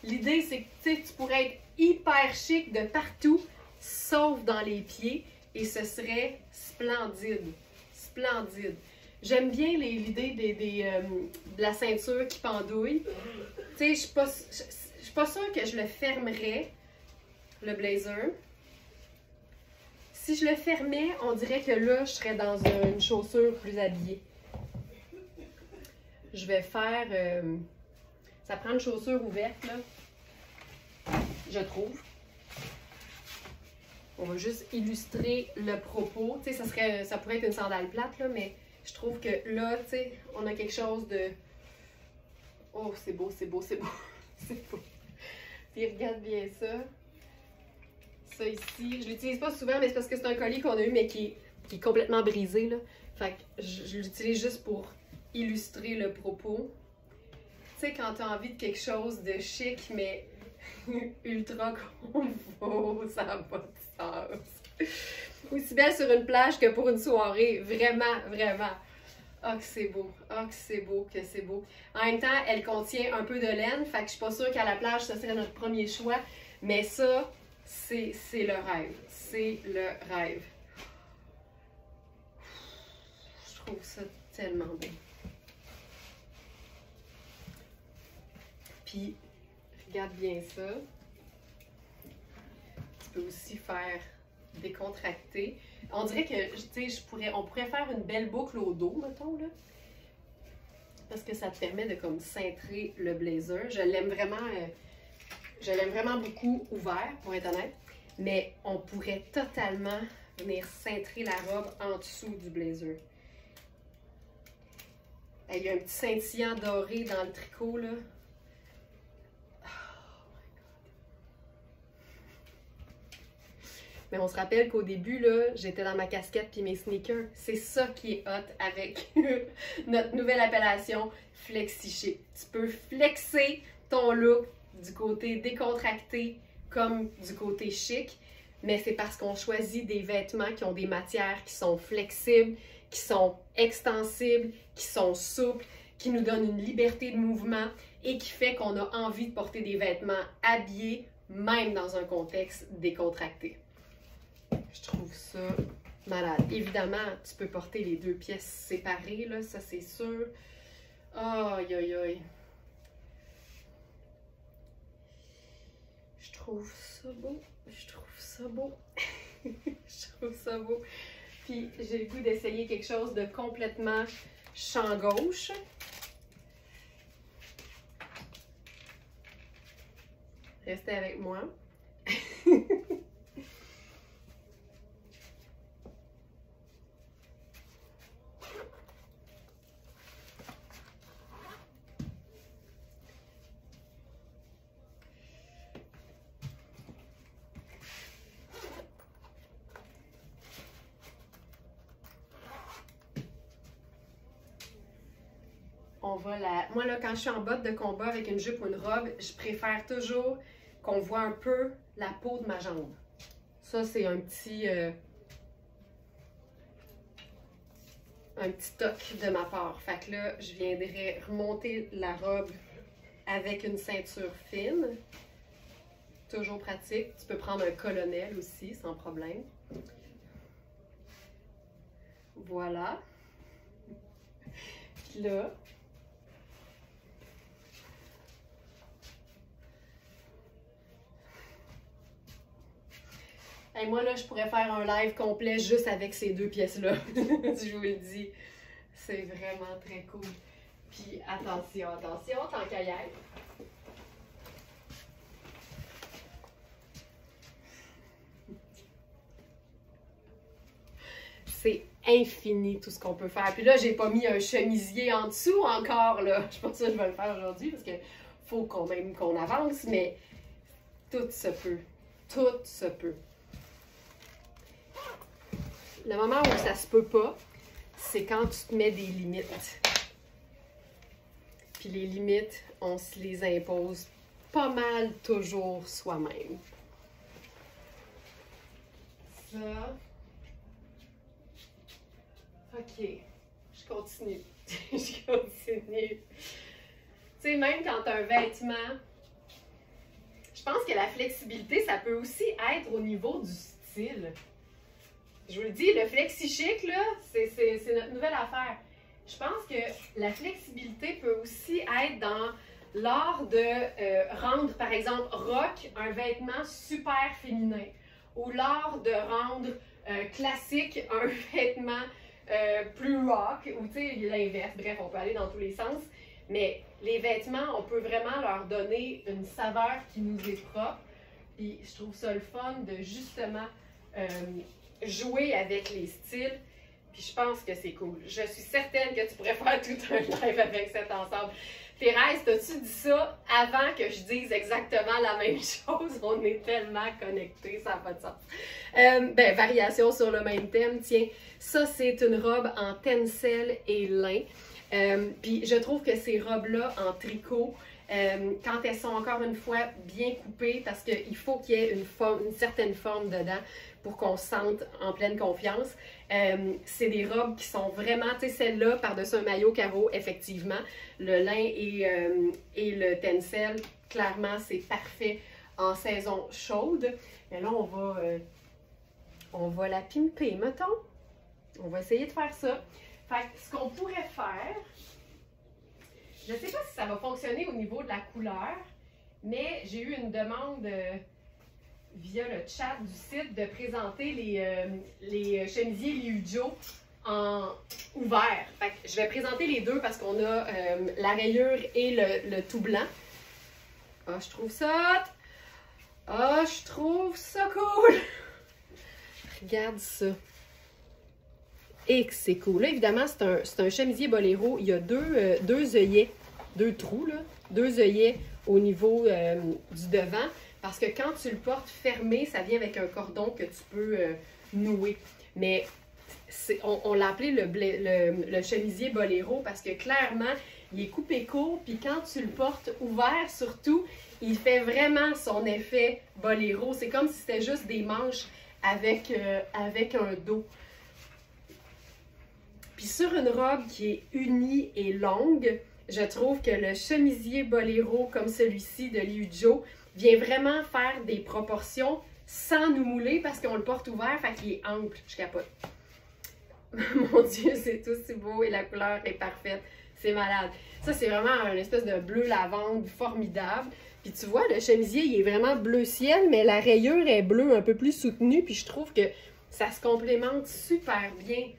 L'idée, c'est que tu pourrais être hyper chic de partout, sauf dans les pieds, et ce serait splendide. Splendide. J'aime bien l'idée de la ceinture qui pendouille. Tu sais, je suis pas sûre que je le fermerais, le blazer. Si je le fermais, on dirait que là, je serais dans une chaussure plus habillée. Je vais faire... ça prend une chaussure ouverte, là. Je trouve. On va juste illustrer le propos. Tu sais, ça pourrait être une sandale plate, là, mais... Je trouve que là, tu sais, on a quelque chose de... Oh, c'est beau, c'est beau, c'est beau. C'est beau. Puis regarde bien ça. Ça ici, je l'utilise pas souvent, mais c'est parce que c'est un collier qu'on a eu, mais qui est complètement brisé, là. Fait que je l'utilise juste pour illustrer le propos. Tu sais, quand tu as envie de quelque chose de chic, mais ultra confort, ça n'a pas de sens. Aussi belle sur une plage que pour une soirée. Vraiment, vraiment. Oh, que c'est beau. Oh, que c'est beau, que c'est beau. En même temps, elle contient un peu de laine. Fait que je suis pas sûre qu'à la plage, ce serait notre premier choix. Mais ça, c'est le rêve. C'est le rêve. Je trouve ça tellement beau. Puis, regarde bien ça. Tu peux aussi faire décontracté. On dirait que, tu sais, on pourrait faire une belle boucle au dos, mettons, là. Parce que ça te permet de comme cintrer le blazer. Je l'aime vraiment je l'aime vraiment beaucoup ouvert, pour être honnête. Mais on pourrait totalement venir cintrer la robe en dessous du blazer. Il y a un petit scintillant doré dans le tricot, là. Mais on se rappelle qu'au début, là, j'étais dans ma casquette puis mes sneakers. C'est ça qui est hot avec notre nouvelle appellation Flexi Chic. Tu peux flexer ton look du côté décontracté comme du côté chic, mais c'est parce qu'on choisit des vêtements qui ont des matières qui sont flexibles, qui sont extensibles, qui sont souples, qui nous donnent une liberté de mouvement et qui fait qu'on a envie de porter des vêtements habillés, même dans un contexte décontracté. Je trouve ça malade. Évidemment, tu peux porter les deux pièces séparées, là, ça c'est sûr. Aïe, aïe, aïe. Je trouve ça beau. Je trouve ça beau. Je trouve ça beau. Puis j'ai le goût d'essayer quelque chose de complètement champ gauche. Restez avec moi. Moi, là, quand je suis en botte de combat avec une jupe ou une robe, je préfère toujours qu'on voit un peu la peau de ma jambe. Ça, c'est un petit toc de ma part. Fait que là, je viendrai remonter la robe avec une ceinture fine. Toujours pratique. Tu peux prendre un colonel aussi, sans problème. Voilà. Puis là, hey, moi, là, je pourrais faire un live complet juste avec ces deux pièces-là. Je vous le dis. C'est vraiment très cool. Puis, attention, attention, tant qu'à y être. C'est infini tout ce qu'on peut faire. Puis là, j'ai pas mis un chemisier en dessous encore, là. Je pense que je vais le faire aujourd'hui parce qu'il faut quand même qu'on avance, mais tout se peut. Tout se peut. Le moment où ça se peut pas, c'est quand tu te mets des limites. Puis les limites, on se les impose pas mal toujours soi-même. Ça. OK. Je continue. Je continue. Tu sais, même quand tu as un vêtement, je pense que la flexibilité, ça peut aussi être au niveau du style. Je vous le dis, le flexi chic, là, c'est notre nouvelle affaire. Je pense que la flexibilité peut aussi être dans l'art de rendre, par exemple, rock un vêtement super féminin. Ou l'art de rendre classique un vêtement plus rock, ou tu sais, l'inverse. Bref, on peut aller dans tous les sens. Mais les vêtements, on peut vraiment leur donner une saveur qui nous est propre. Puis je trouve ça le fun de justement jouer avec les styles, puis je pense que c'est cool. Je suis certaine que tu pourrais faire tout un live avec cet ensemble. Thérèse, t'as-tu dit ça avant que je dise exactement la même chose? On est tellement connectés, ça n'a pas de sens. Ben, variation sur le même thème, tiens, ça c'est une robe en tencel et lin. Puis je trouve que ces robes-là en tricot, quand elles sont encore une fois bien coupées, parce qu'il faut qu'il y ait une certaine forme dedans pour qu'on se sente en pleine confiance. C'est des robes qui sont vraiment, tu sais, celle-là par-dessus un maillot carreau, effectivement. Le lin et le tencel, clairement, c'est parfait en saison chaude. Mais là, on va la pimper, mettons. On va essayer de faire ça. Fait que ce qu'on pourrait faire, je ne sais pas si ça va fonctionner au niveau de la couleur, mais j'ai eu une demande via le chat du site de présenter les chemisiers Liu Jo en ouvert. Fait que je vais présenter les deux parce qu'on a la rayure et le tout blanc. Ah, je trouve ça hot! Ah, je trouve ça cool! Regarde ça. Et que c'est cool. Là, évidemment, c'est un chemisier boléro. Il y a deux œillets, deux trous, là. Deux œillets au niveau du devant. Parce que quand tu le portes fermé, ça vient avec un cordon que tu peux nouer. Mais on l'a appelé le chemisier boléro parce que clairement, il est coupé court. Puis quand tu le portes ouvert, surtout, il fait vraiment son effet boléro. C'est comme si c'était juste des manches avec un dos. Puis sur une robe qui est unie et longue, je trouve que le chemisier boléro comme celui-ci de Liu Jo vient vraiment faire des proportions sans nous mouler parce qu'on le porte ouvert, fait qu'il est ample. Je capote. Mon Dieu, c'est aussi beau et la couleur est parfaite. C'est malade. Ça, c'est vraiment une espèce de bleu lavande formidable. Puis tu vois, le chemisier, il est vraiment bleu ciel, mais la rayure est bleue un peu plus soutenue. Puis je trouve que ça se complémente super bien.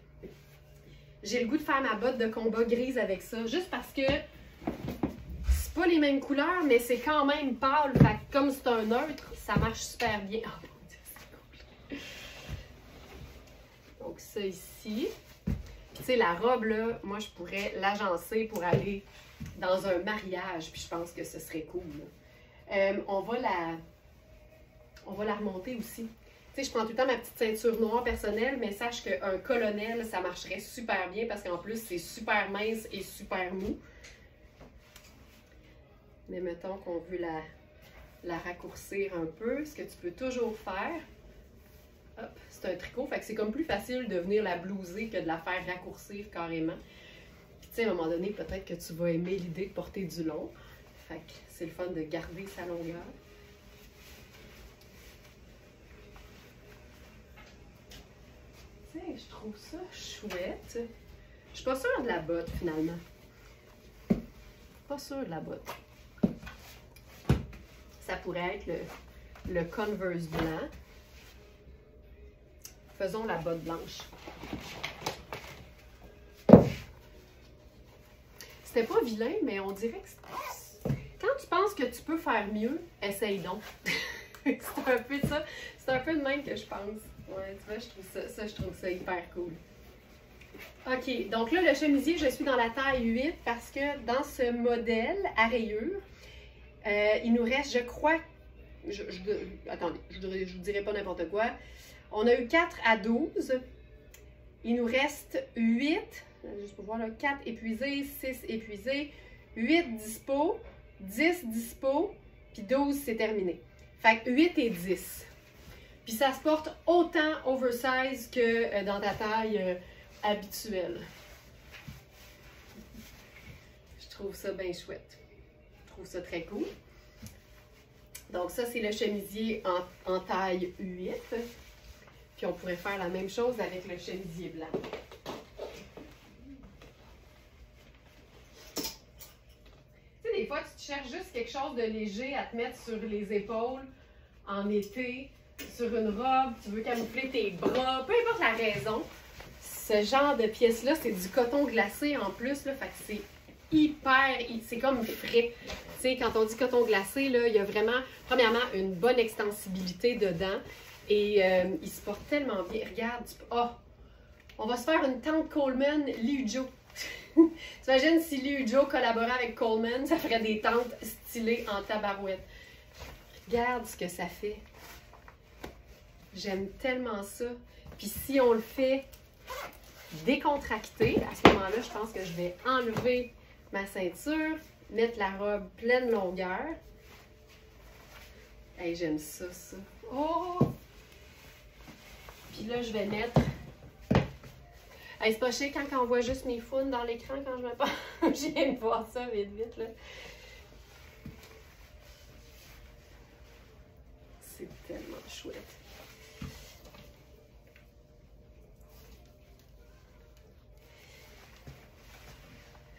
J'ai le goût de faire ma botte de combat grise avec ça, juste parce que c'est pas les mêmes couleurs, mais c'est quand même pâle. Fait que comme c'est un neutre, ça marche super bien. Oh mon Dieu, c'est cool. Donc ça ici. Puis tu sais, la robe là, moi je pourrais l'agencer pour aller dans un mariage, puis je pense que ce serait cool. On va la remonter aussi. Tu sais, je prends tout le temps ma petite ceinture noire personnelle, mais sache qu'un colonel, ça marcherait super bien parce qu'en plus, c'est super mince et super mou. Mais mettons qu'on veut la raccourcir un peu, ce que tu peux toujours faire. Hop, c'est un tricot, fait que c'est comme plus facile de venir la blouser que de la faire raccourcir carrément. Puis tu sais, à un moment donné, peut-être que tu vas aimer l'idée de porter du long. Fait que c'est le fun de garder sa longueur. Je trouve ça chouette. Je suis pas sûre de la botte, finalement. Pas sûre de la botte. Ça pourrait être le Converse blanc. Faisons la botte blanche. C'était pas vilain, mais on dirait que quand tu penses que tu peux faire mieux, essaye donc. C'est un peu ça. C'est un peu de même que je pense. Ouais, tu vois, je trouve ça hyper cool. OK, donc là, le chemisier, je suis dans la taille 8 parce que dans ce modèle à rayures, il nous reste, je crois, attendez, je vous dirai pas n'importe quoi. On a eu 4 à 12. Il nous reste 8, juste pour voir là, 4 épuisés, 6 épuisés, 8 dispo, 10 dispo, puis 12 c'est terminé. Fait que 8 et 10. Puis ça se porte autant oversize que dans ta taille habituelle. Je trouve ça bien chouette. Je trouve ça très cool. Donc ça, c'est le chemisier en taille 8. Puis on pourrait faire la même chose avec le chemisier blanc. Tu sais, des fois, tu te cherches juste quelque chose de léger à te mettre sur les épaules en été. Sur une robe, tu veux camoufler tes bras, peu importe la raison. Ce genre de pièce-là, c'est du coton glacé en plus, là, fait que c'est hyper, c'est comme frais. Tu sais, quand on dit coton glacé, là, il y a vraiment, premièrement, une bonne extensibilité dedans et il se porte tellement bien. Regarde, on va se faire une tente Coleman Liu Jo. T'imagines si Liu Jo collaborait avec Coleman, ça ferait des tentes stylées en tabarouette. Regarde ce que ça fait. J'aime tellement ça. Puis si on le fait décontracté, à ce moment-là, je pense que je vais enlever ma ceinture, mettre la robe pleine longueur. Hey, j'aime ça. Oh! Puis là, je vais mettre... Hey, c'est pas chic quand on voit juste mes founes dans l'écran quand je me parle. Je viens de voir ça vite, là. C'est tellement chouette.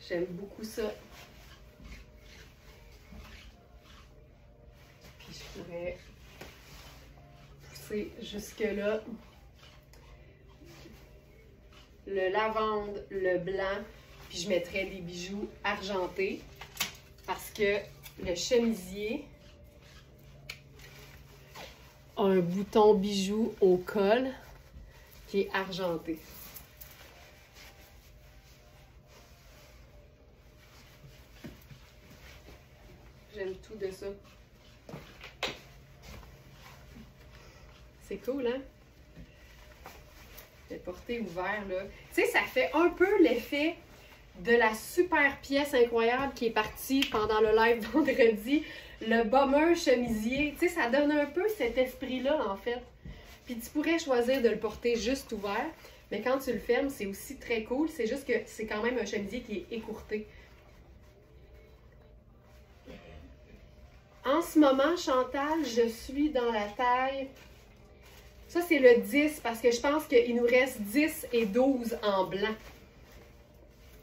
J'aime beaucoup ça. Puis je pourrais pousser jusque-là. Le lavande, le blanc, puis je mettrais des bijoux argentés parce que le chemisier, un bouton bijou au col qui est argenté. J'aime tout de ça. C'est cool, hein? Le porté ouvert, là. Tu sais, ça fait un peu l'effet de la super pièce incroyable qui est partie pendant le live vendredi. Le bomber chemisier. Tu sais, ça donne un peu cet esprit-là, en fait. Puis tu pourrais choisir de le porter juste ouvert. Mais quand tu le fermes, c'est aussi très cool. C'est juste que c'est quand même un chemisier qui est écourté. En ce moment, Chantal, je suis dans la taille... Ça, c'est le 10 parce que je pense qu'il nous reste 10 et 12 en blanc.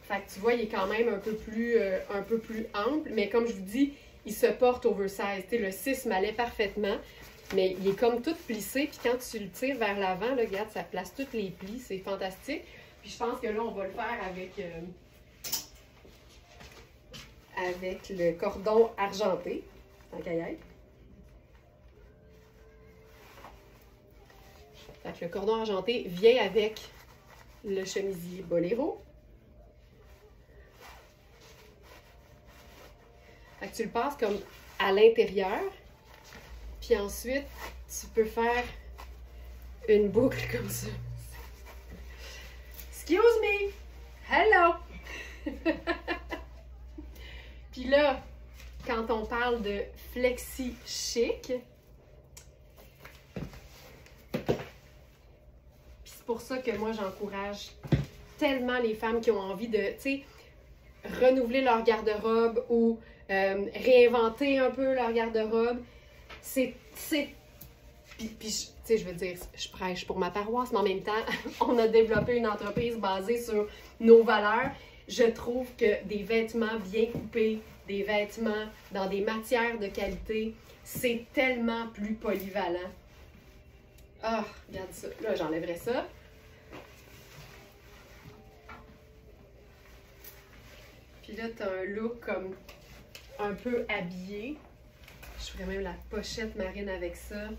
Fait que tu vois, il est quand même un peu plus ample. Mais comme je vous dis, il se porte oversize. Tu sais, le 6 m'allait parfaitement. Mais il est comme tout plissé. Puis quand tu le tires vers l'avant, là, regarde, ça place tous les plis. C'est fantastique. Puis je pense que là, on va le faire avec le cordon argenté. Tant qu'à y être. Fait que le cordon argenté vient avec le chemisier boléro. Fait que tu le passes comme à l'intérieur. Puis ensuite, tu peux faire une boucle comme ça. Excuse me! Hello! Puis là, quand on parle de flexi chic, c'est pour ça que moi, j'encourage tellement les femmes qui ont envie de, tu sais, renouveler leur garde-robe ou réinventer un peu leur garde-robe. Puis tu sais, je veux dire, je prêche pour ma paroisse, mais en même temps, on a développé une entreprise basée sur nos valeurs. Je trouve que des vêtements bien coupés, des vêtements dans des matières de qualité, c'est tellement plus polyvalent. Ah, regarde ça. Là, j'enlèverai ça. Puis là, tu as un look comme un peu habillé. Je ferais même la pochette marine avec ça.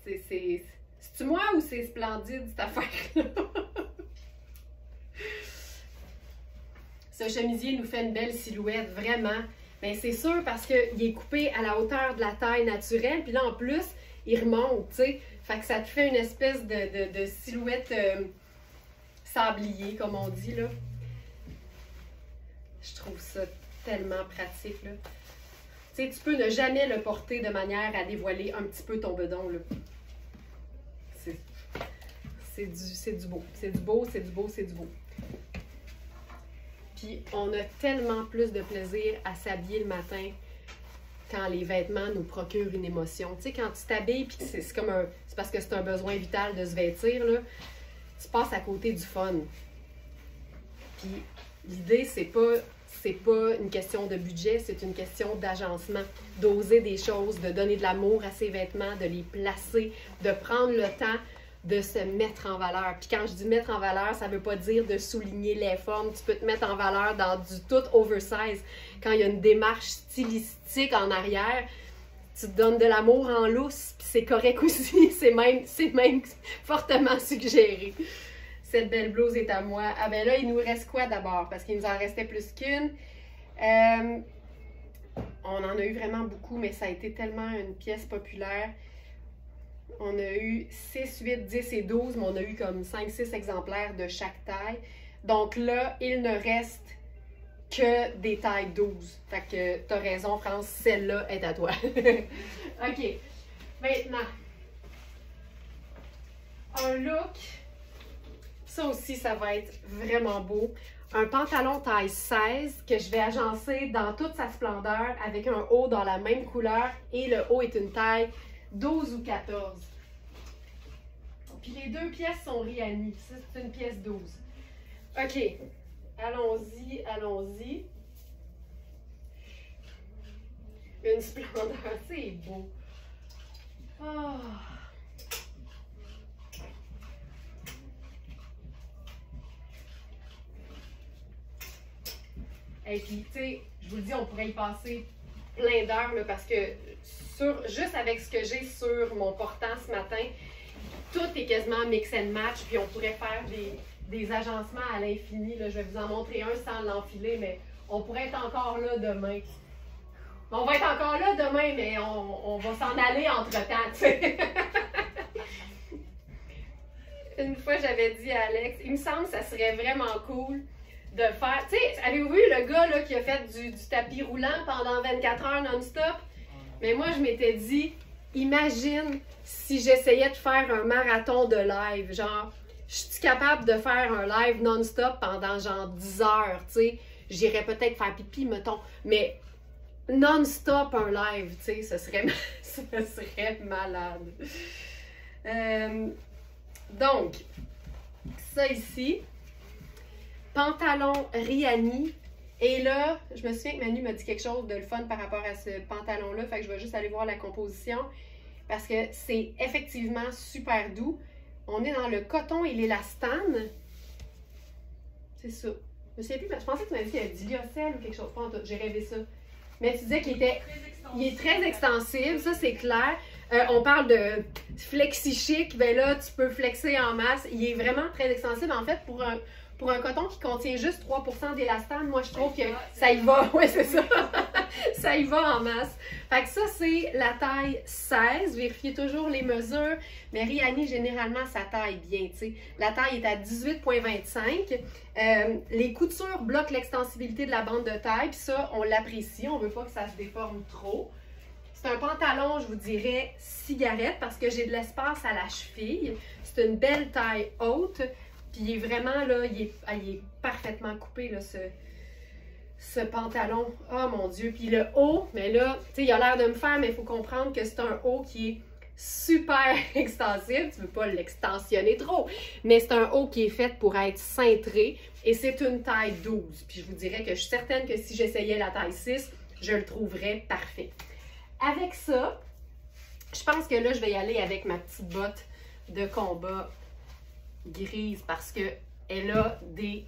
C'est-tu moi ou c'est splendide cette affaire-là? Ce chemisier nous fait une belle silhouette, vraiment. Mais c'est sûr parce qu'il est coupé à la hauteur de la taille naturelle. Puis là, en plus, il remonte, tu sais. Fait que ça te fait une espèce de silhouette sablier, comme on dit, là. Je trouve ça tellement pratique, là. Tu sais, tu peux ne jamais le porter de manière à dévoiler un petit peu ton bedon, là. C'est du beau. C'est du beau, c'est du beau, c'est du beau. Puis, on a tellement plus de plaisir à s'habiller le matin quand les vêtements nous procurent une émotion. Tu sais, quand tu t'habilles, puis c'est comme un... C'est parce que c'est un besoin vital de se vêtir, là. Tu passes à côté du fun. Puis, l'idée, c'est pas une question de budget, c'est une question d'agencement, d'oser des choses, de donner de l'amour à ses vêtements, de les placer, de prendre le temps de se mettre en valeur. Puis quand je dis mettre en valeur, ça veut pas dire de souligner les formes. Tu peux te mettre en valeur dans du tout oversize. Quand il y a une démarche stylistique en arrière, tu te donnes de l'amour en lousse, puis c'est correct aussi. C'est même fortement suggéré. Cette belle blouse est à moi. Ah ben là, il nous reste quoi d'abord? Parce qu'il nous en restait plus qu'une. On en a eu vraiment beaucoup, mais ça a été tellement une pièce populaire. On a eu 6, 8, 10 et 12, mais on a eu comme 5-6 exemplaires de chaque taille. Donc là, il ne reste que des tailles 12. Fait que t'as raison, France, celle-là est à toi. OK. Maintenant, un look. Ça aussi, ça va être vraiment beau. Un pantalon taille 16 que je vais agencer dans toute sa splendeur avec un haut dans la même couleur. Et le haut est une taille 12 ou 14. Puis les deux pièces sont réunies. Ça, c'est une pièce 12. OK. Allons-y, allons-y. Une splendeur. C'est beau. Oh. Et puis, tu sais, je vous le dis, on pourrait y passer plein d'heures parce que juste avec ce que j'ai sur mon portant ce matin, tout est quasiment mix and match, puis on pourrait faire des agencements à l'infini. Je vais vous en montrer un sans l'enfiler, mais on pourrait être encore là demain. On va être encore là demain, mais on va s'en aller entre-temps, tu sais. Une fois, j'avais dit à Alex, il me semble que ça serait vraiment cool de faire... Tu sais, avez-vous vu le gars là, qui a fait du tapis roulant pendant 24 heures non-stop? Mais moi, je m'étais dit, imagine si j'essayais de faire un marathon de live. Genre, je suis capable de faire un live non-stop pendant genre 10 heures, tu sais. J'irais peut-être faire pipi, mettons, mais non-stop un live, tu sais, ce serait malade. Donc, ça ici, pantalon Rihanni. Et là, je me souviens que Manu m'a dit quelque chose de le fun par rapport à ce pantalon-là, fait que je vais juste aller voir la composition parce que c'est effectivement super doux. On est dans le coton et l'élastane. C'est ça. Je ne sais plus, mais je pensais que tu m'avais dit qu'il y avait du lyocell ou quelque chose. J'ai rêvé ça. Mais tu disais qu'il est très extensible, ça c'est clair. On parle de flexi chic, ben là tu peux flexer en masse. Il est vraiment très extensible. En fait, pour un coton qui contient juste 3% d'élastane, moi je trouve que ça y va. Oui, c'est ça. Ça y va en masse. Fait que ça, c'est la taille 16. Vérifiez toujours les mesures. Mais Rihanni, généralement, ça taille bien. T'sais. La taille est à 18,25. Les coutures bloquent l'extensibilité de la bande de taille. Puis ça, on l'apprécie. On ne veut pas que ça se déforme trop. C'est un pantalon, je vous dirais, cigarette parce que j'ai de l'espace à la cheville. C'est une belle taille haute. Puis il est vraiment, là, il est parfaitement coupé, là, ce pantalon. Oh mon Dieu! Puis le haut, mais là, tu sais, il a l'air de me faire, mais il faut comprendre que c'est un haut qui est super extensible. Tu ne veux pas l'extensionner trop, mais c'est un haut qui est fait pour être cintré et c'est une taille 12. Puis je vous dirais que je suis certaine que si j'essayais la taille 6, je le trouverais parfait. Avec ça, je pense que là, je vais y aller avec ma petite botte de combat grise parce que elle a des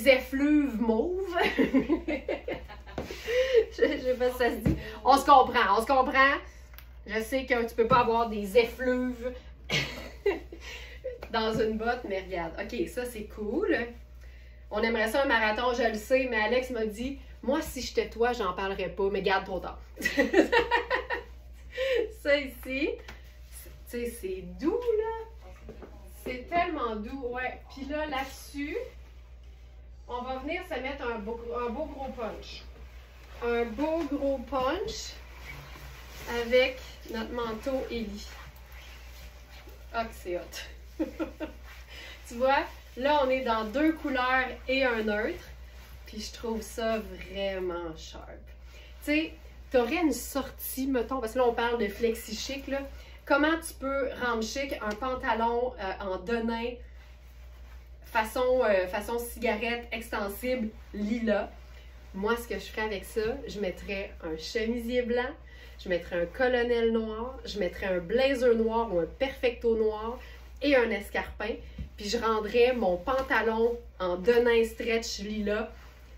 effluves mauves. Je sais pas si ça se dit. On se comprend. Je sais que tu peux pas avoir des effluves dans une botte, mais regarde. OK, ça c'est cool. On aimerait ça un marathon, je le sais, mais Alex m'a dit, moi si j'étais toi, j'en parlerais pas, mais garde trop tard. Ça ici, tu sais, c'est doux là. C'est tellement doux, ouais. Puis là, là-dessus, on va venir se mettre un beau gros punch. Un beau gros punch avec notre manteau Ellie. Ah, que c'est hot! Tu vois, là, on est dans 2 couleurs et un neutre. Puis je trouve ça vraiment sharp. Tu sais, t'aurais une sortie, mettons, parce que là, on parle de flexi chic, là. Comment tu peux rendre chic un pantalon en denim façon cigarette extensible lilas? Moi, ce que je ferais avec ça, je mettrais un chemisier blanc, je mettrais un colonel noir, je mettrais un blazer noir ou un perfecto noir et un escarpin. Puis je rendrais mon pantalon en denim stretch lilas.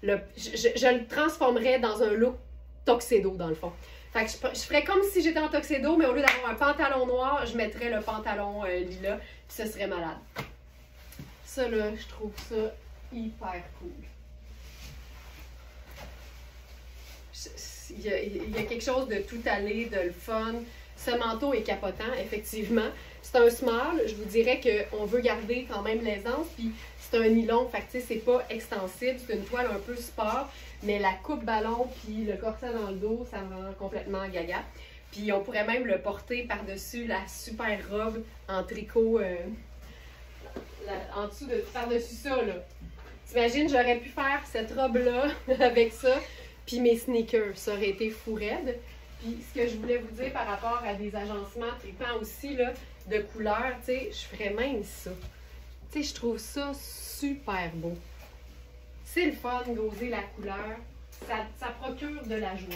Je le transformerais dans un look tuxedo dans le fond. Fait que je ferais comme si j'étais en tuxedo, mais au lieu d'avoir un pantalon noir, je mettrais le pantalon lilas, puis ce serait malade. Ça là, je trouve ça hyper cool. Il y a quelque chose de tout allé, de le fun. Ce manteau est capotant, effectivement. C'est un small, je vous dirais qu'on veut garder quand même l'aisance, puis c'est un nylon, fait que tu sais, c'est pas extensible, c'est une toile un peu sport, mais la coupe ballon puis le corset dans le dos, ça me rend complètement gaga. Puis on pourrait même le porter par-dessus la super robe en tricot, par-dessus ça, là. T'imagines, j'aurais pu faire cette robe-là avec ça, puis mes sneakers, ça aurait été fou raide. Puis ce que je voulais vous dire par rapport à des agencements tripants aussi, là, de couleurs, tu sais, je ferais même ça. Tu sais, je trouve ça super beau. C'est le fun d'oser la couleur. Ça procure de la joie.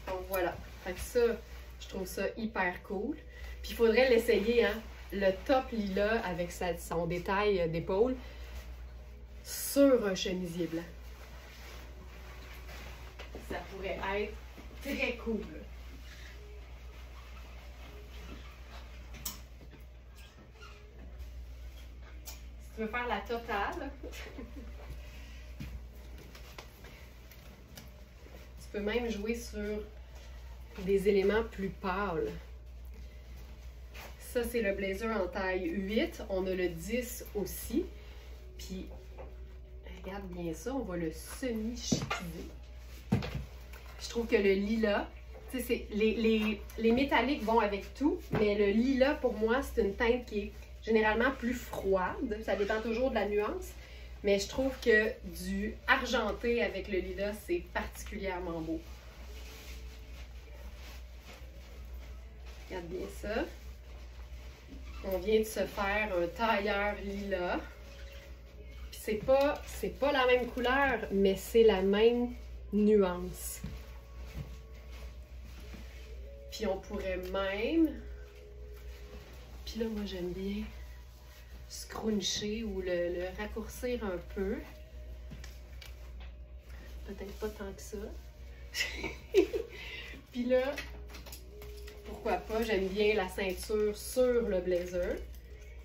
Donc voilà. Fait que ça, je trouve ça hyper cool. Puis il faudrait l'essayer, hein. Le top lilas avec son détail d'épaule sur un chemisier blanc. Ça pourrait être très cool. Si tu veux faire la totale, tu peux même jouer sur des éléments plus pâles. Ça, c'est le blazer en taille 8. On a le 10 aussi. Puis, regarde bien ça, on va le semi-chiquiser. Je trouve que le lilas, tu sais, les métalliques vont avec tout, mais le lilas, pour moi, c'est une teinte qui est généralement plus froide. Ça dépend toujours de la nuance. Mais je trouve que du argenté avec le lilas, c'est particulièrement beau. Regarde bien ça. On vient de se faire un tailleur lilas. Puis c'est pas la même couleur, mais c'est la même nuance. Puis on pourrait même... Puis là, moi, j'aime bien scruncher ou le raccourcir un peu. Peut-être pas tant que ça. Puis là, pourquoi pas, j'aime bien la ceinture sur le blazer.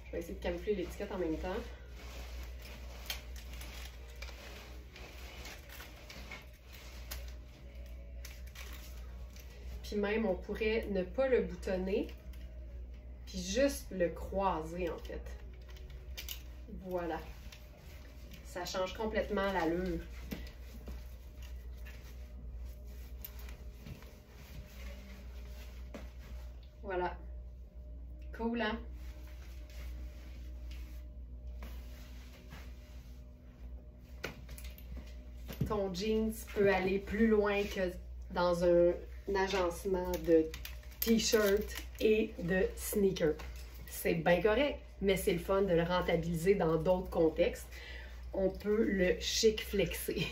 Je vais essayer de camoufler l'étiquette en même temps. Puis même, on pourrait ne pas le boutonner, puis juste le croiser en fait. Voilà. Ça change complètement l'allure. Voilà. Cool, hein? Ton jeans peut aller plus loin que dans un agencement de t-shirt et de sneakers. C'est bien correct, mais c'est le fun de le rentabiliser dans d'autres contextes. On peut le chic flexer.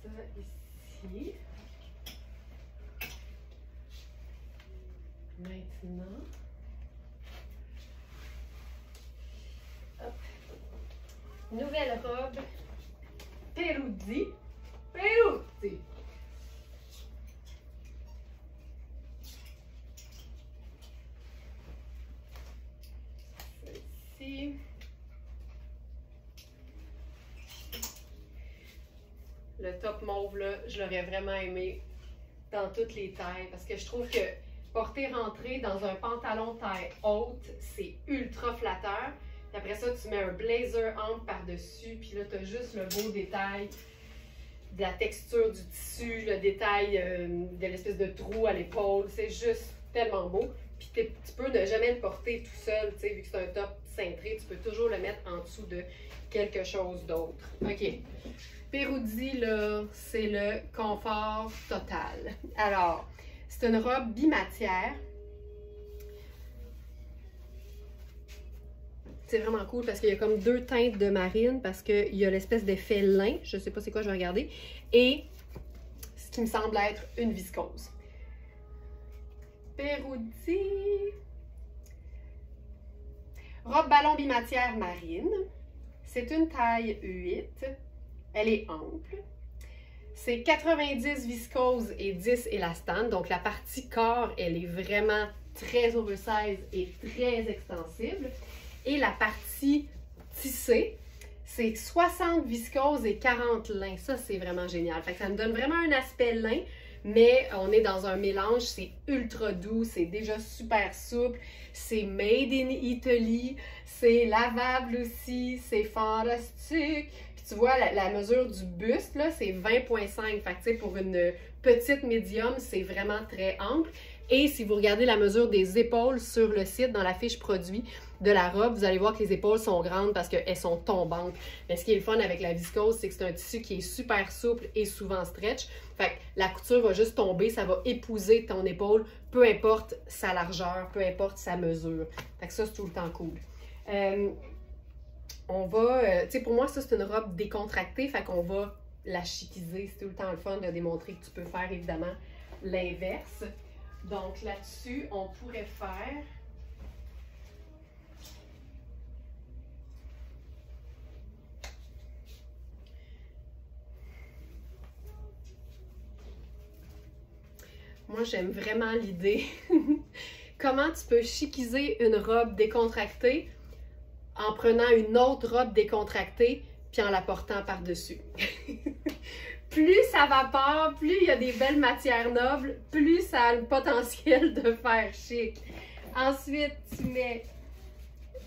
Ça ici. Maintenant. Hop. Nouvelle robe. Peroudi. Peroudi. Celle-ci. Le top mauve, là, je l'aurais vraiment aimé dans toutes les tailles parce que je trouve que porter rentré dans un pantalon taille haute, c'est ultra flatteur. Puis après ça, tu mets un blazer ample par-dessus, puis là, tu as juste le beau détail de la texture du tissu, le détail de l'espèce de trou à l'épaule. C'est juste tellement beau. Puis tu peux ne jamais le porter tout seul, tu sais, vu que c'est un top cintré, tu peux toujours le mettre en dessous de quelque chose d'autre. OK. Peroudi, là, c'est le confort total. Alors, c'est une robe bimatière. C'est vraiment cool parce qu'il y a comme deux teintes de marine parce qu'il y a l'espèce d'effet lin, je ne sais pas c'est quoi, je vais regarder, et ce qui me semble être une viscose. Peroudi. Robe ballon bimatière marine. C'est une taille 8. Elle est ample. C'est 90 viscose et 10 élastane. Donc la partie corps, elle est vraiment très oversize et très extensible. Et la partie tissée, c'est 60 viscose et 40 lin. Ça, c'est vraiment génial. Fait que ça me donne vraiment un aspect lin, mais on est dans un mélange, c'est ultra doux, c'est déjà super souple, c'est made in Italy, c'est lavable aussi, c'est fantastique. Puis tu vois, la mesure du buste, là, c'est 20,5. Fait que tu sais, pour une petite médium, c'est vraiment très ample. Et si vous regardez la mesure des épaules sur le site, dans la fiche produit de la robe, vous allez voir que les épaules sont grandes parce qu'elles sont tombantes. Mais ce qui est le fun avec la viscose, c'est que c'est un tissu qui est super souple et souvent stretch. Fait que la couture va juste tomber, ça va épouser ton épaule, peu importe sa largeur, peu importe sa mesure. Fait que ça, c'est tout le temps cool. On va, tu sais, pour moi, ça, c'est une robe décontractée, fait qu'on va la chiquiser. C'est tout le temps le fun de démontrer que tu peux faire, évidemment, l'inverse. Donc là-dessus, on pourrait faire moi j'aime vraiment l'idée. Comment tu peux chiquiser une robe décontractée en prenant une autre robe décontractée puis en la portant par-dessus. Plus ça vapore, plus il y a des belles matières nobles, plus ça a le potentiel de faire chic. Ensuite, tu mets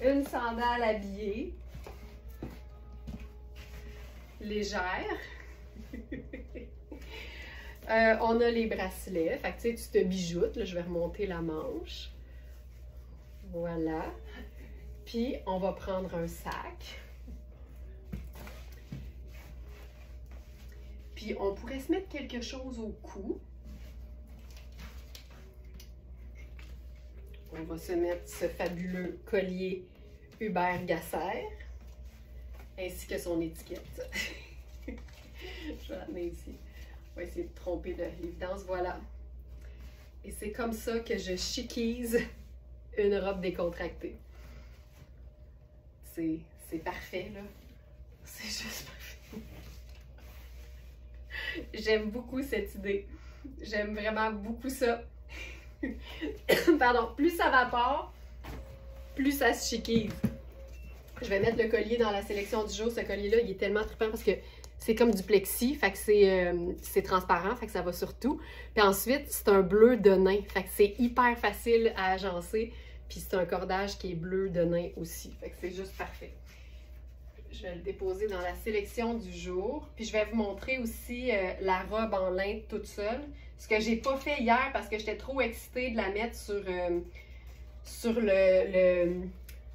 une sandale habillée, légère. On a les bracelets, fait que tu sais, tu te bijoutes, là, je vais remonter la manche. Voilà. Puis, on va prendre un sac. Puis, on pourrait se mettre quelque chose au cou. On va se mettre ce fabuleux collier Hubert Gasser, ainsi que son étiquette. Je vais l'amener ici. On va essayer de tromper de l'évidence. Voilà. Et c'est comme ça que je chiquise une robe décontractée. C'est parfait, là. C'est juste parfait. J'aime beaucoup cette idée. J'aime vraiment beaucoup ça. Pardon. Plus ça vapore, plus ça se chiquise. Je vais mettre le collier dans la sélection du jour. Ce collier-là, il est tellement trippant parce que c'est comme du plexi, fait que c'est transparent, fait que ça va sur tout. Puis ensuite, c'est un bleu de nain, fait que c'est hyper facile à agencer. Puis c'est un cordage qui est bleu de nain aussi, fait que c'est juste parfait. Je vais le déposer dans la sélection du jour. Puis je vais vous montrer aussi la robe en lin toute seule. Ce que j'ai pas fait hier parce que j'étais trop excitée de la mettre sur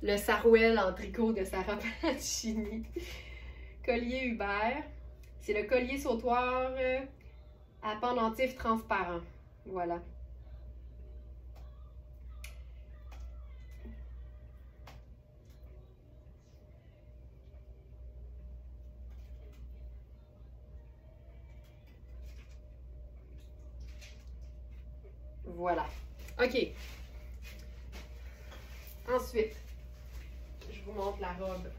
le sarouel en tricot de Sarah Palacini. Collier Hubert. C'est le collier sautoir à pendentif transparent. Voilà. Voilà. OK. Ensuite, je vous montre la robe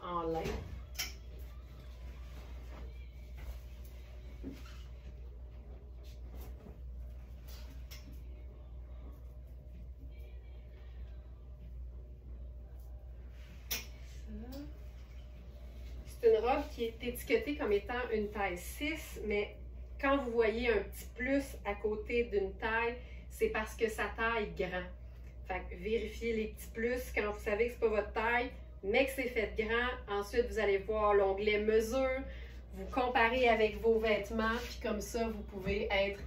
en lin. C'est une robe qui est étiquetée comme étant une taille 6, mais quand vous voyez un petit plus à côté d'une taille, c'est parce que sa taille grand. Fait que vérifiez les petits plus quand vous savez que c'est pas votre taille, mais que c'est fait grand. Ensuite, vous allez voir l'onglet mesure, vous comparez avec vos vêtements, puis comme ça, vous pouvez être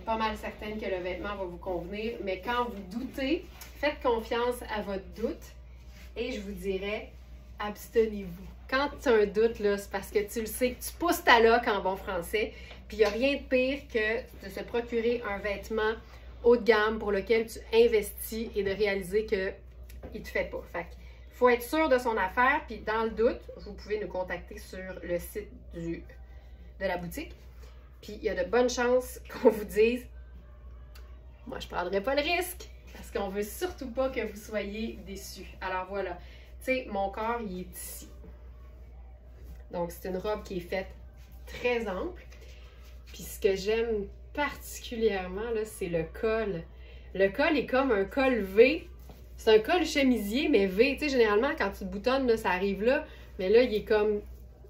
pas mal certaine que le vêtement va vous convenir. Mais quand vous doutez, faites confiance à votre doute et je vous dirais, abstenez-vous. Quand tu as un doute, c'est parce que tu le sais, que tu pousses ta loque en bon français. Puis il n'y a rien de pire que de se procurer un vêtement haut de gamme pour lequel tu investis et de réaliser qu'il ne te fait pas. Fait qu'il faut être sûr de son affaire. Puis dans le doute, vous pouvez nous contacter sur le site de la boutique. Puis il y a de bonnes chances qu'on vous dise « Moi, je ne prendrai pas le risque » parce qu'on ne veut surtout pas que vous soyez déçus. Alors voilà, tu sais, mon corps, il est ici. Donc, c'est une robe qui est faite très ample. Puis, ce que j'aime particulièrement, c'est le col. Le col est comme un col V. C'est un col chemisier, mais V. Tu sais, généralement, quand tu te boutonnes, là, ça arrive là. Mais là, il est comme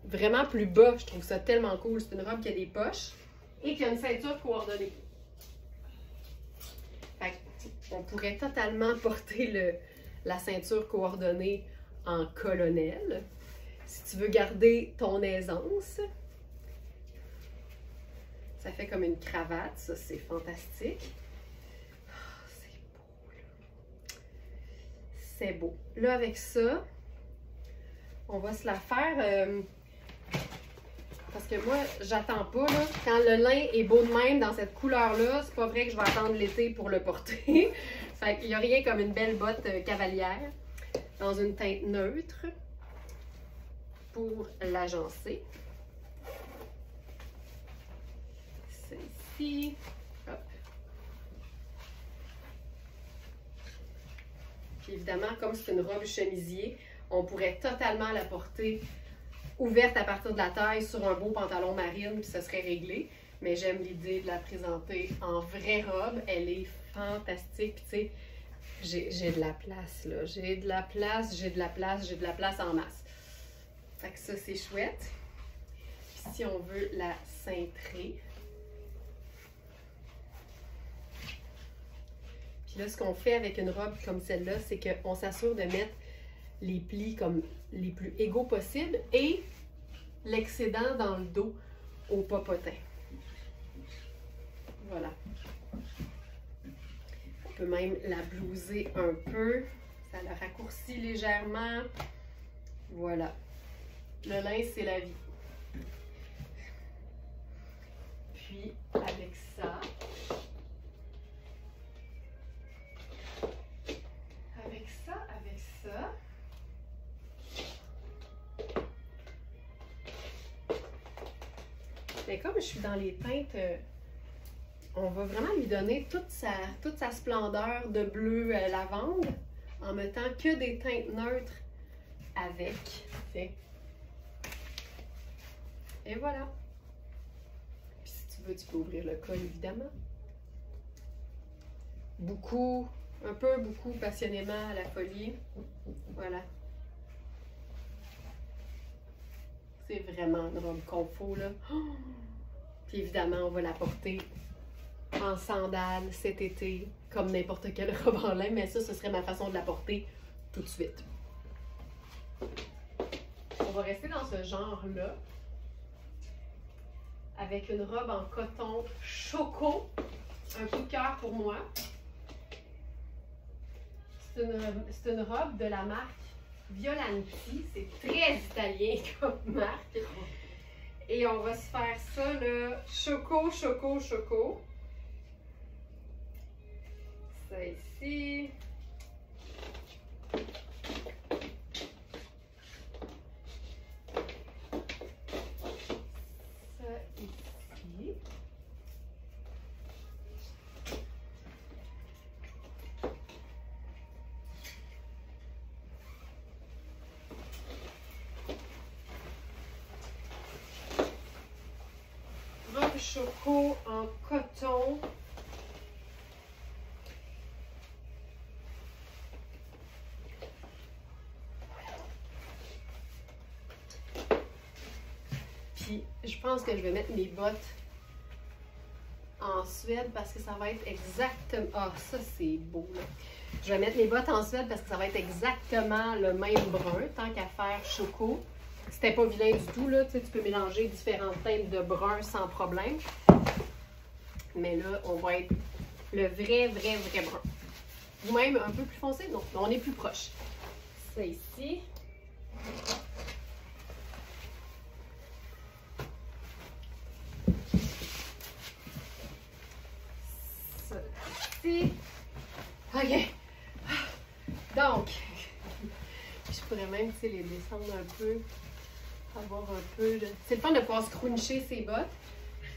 vraiment plus bas. Je trouve ça tellement cool. C'est une robe qui a des poches et qui a une ceinture coordonnée. Fait qu'on pourrait totalement porter la ceinture coordonnée en colonel. Si tu veux garder ton aisance, ça fait comme une cravate, ça c'est fantastique. Oh, c'est beau, là. C'est beau. Là, avec ça, on va se la faire, parce que moi, j'attends pas, là. Quand le lin est beau de même dans cette couleur-là, c'est pas vrai que je vais attendre l'été pour le porter. Fait qu'il n'y a rien comme une belle botte cavalière dans une teinte neutre. Pour l'agencer. Celle-ci. Hop. Puis évidemment, comme c'est une robe chemisier, on pourrait totalement la porter ouverte à partir de la taille sur un beau pantalon marine, puis ça serait réglé. Mais j'aime l'idée de la présenter en vraie robe. Elle est fantastique. Puis tu sais, j'ai de la place, là. J'ai de la place, j'ai de la place, j'ai de la place en masse. Fait que ça, c'est chouette. Puis si on veut la cintrer. Puis là, ce qu'on fait avec une robe comme celle-là, c'est qu'on s'assure de mettre les plis comme les plus égaux possibles et l'excédent dans le dos au popotin. Voilà. On peut même la blouser un peu. Ça la raccourcit légèrement. Voilà. Le linge, c'est la vie. Puis, avec ça, mais comme je suis dans les teintes, on va vraiment lui donner toute sa splendeur de bleu lavande en mettant que des teintes neutres avec. T'sais. Et voilà. Puis si tu veux, tu peux ouvrir le col évidemment. Beaucoup, beaucoup passionnément à la folie. Voilà. C'est vraiment une robe confo, là. Oh! Puis évidemment, on va la porter en sandales cet été, comme n'importe quelle robe en lin, mais ça, ce serait ma façon de la porter tout de suite. On va rester dans ce genre-là, avec une robe en coton choco, un coup de cœur pour moi. C'est une robe de la marque Violanti, c'est très italien comme marque. Et on va se faire ça, là, choco, choco, choco. Ça ici. Ça ici. Robe choco en coton. Puis, je pense que je vais mettre mes bottes en Suède parce que ça va être exactement... Ah, ça, c'est beau, là. Je vais mettre mes bottes en Suède parce que ça va être exactement le même brun, tant qu'à faire choco. C'était pas vilain du tout, là. Tu sais, tu peux mélanger différentes teintes de brun sans problème. Mais là, on va être le vrai brun. Ou même un peu plus foncé. Non, on est plus proche. Ça ici. Ça ici. OK. Donc, je pourrais même, tu sais, les descendre un peu. Avoir un peu de... C'est le fun de pouvoir scruncher ses bottes.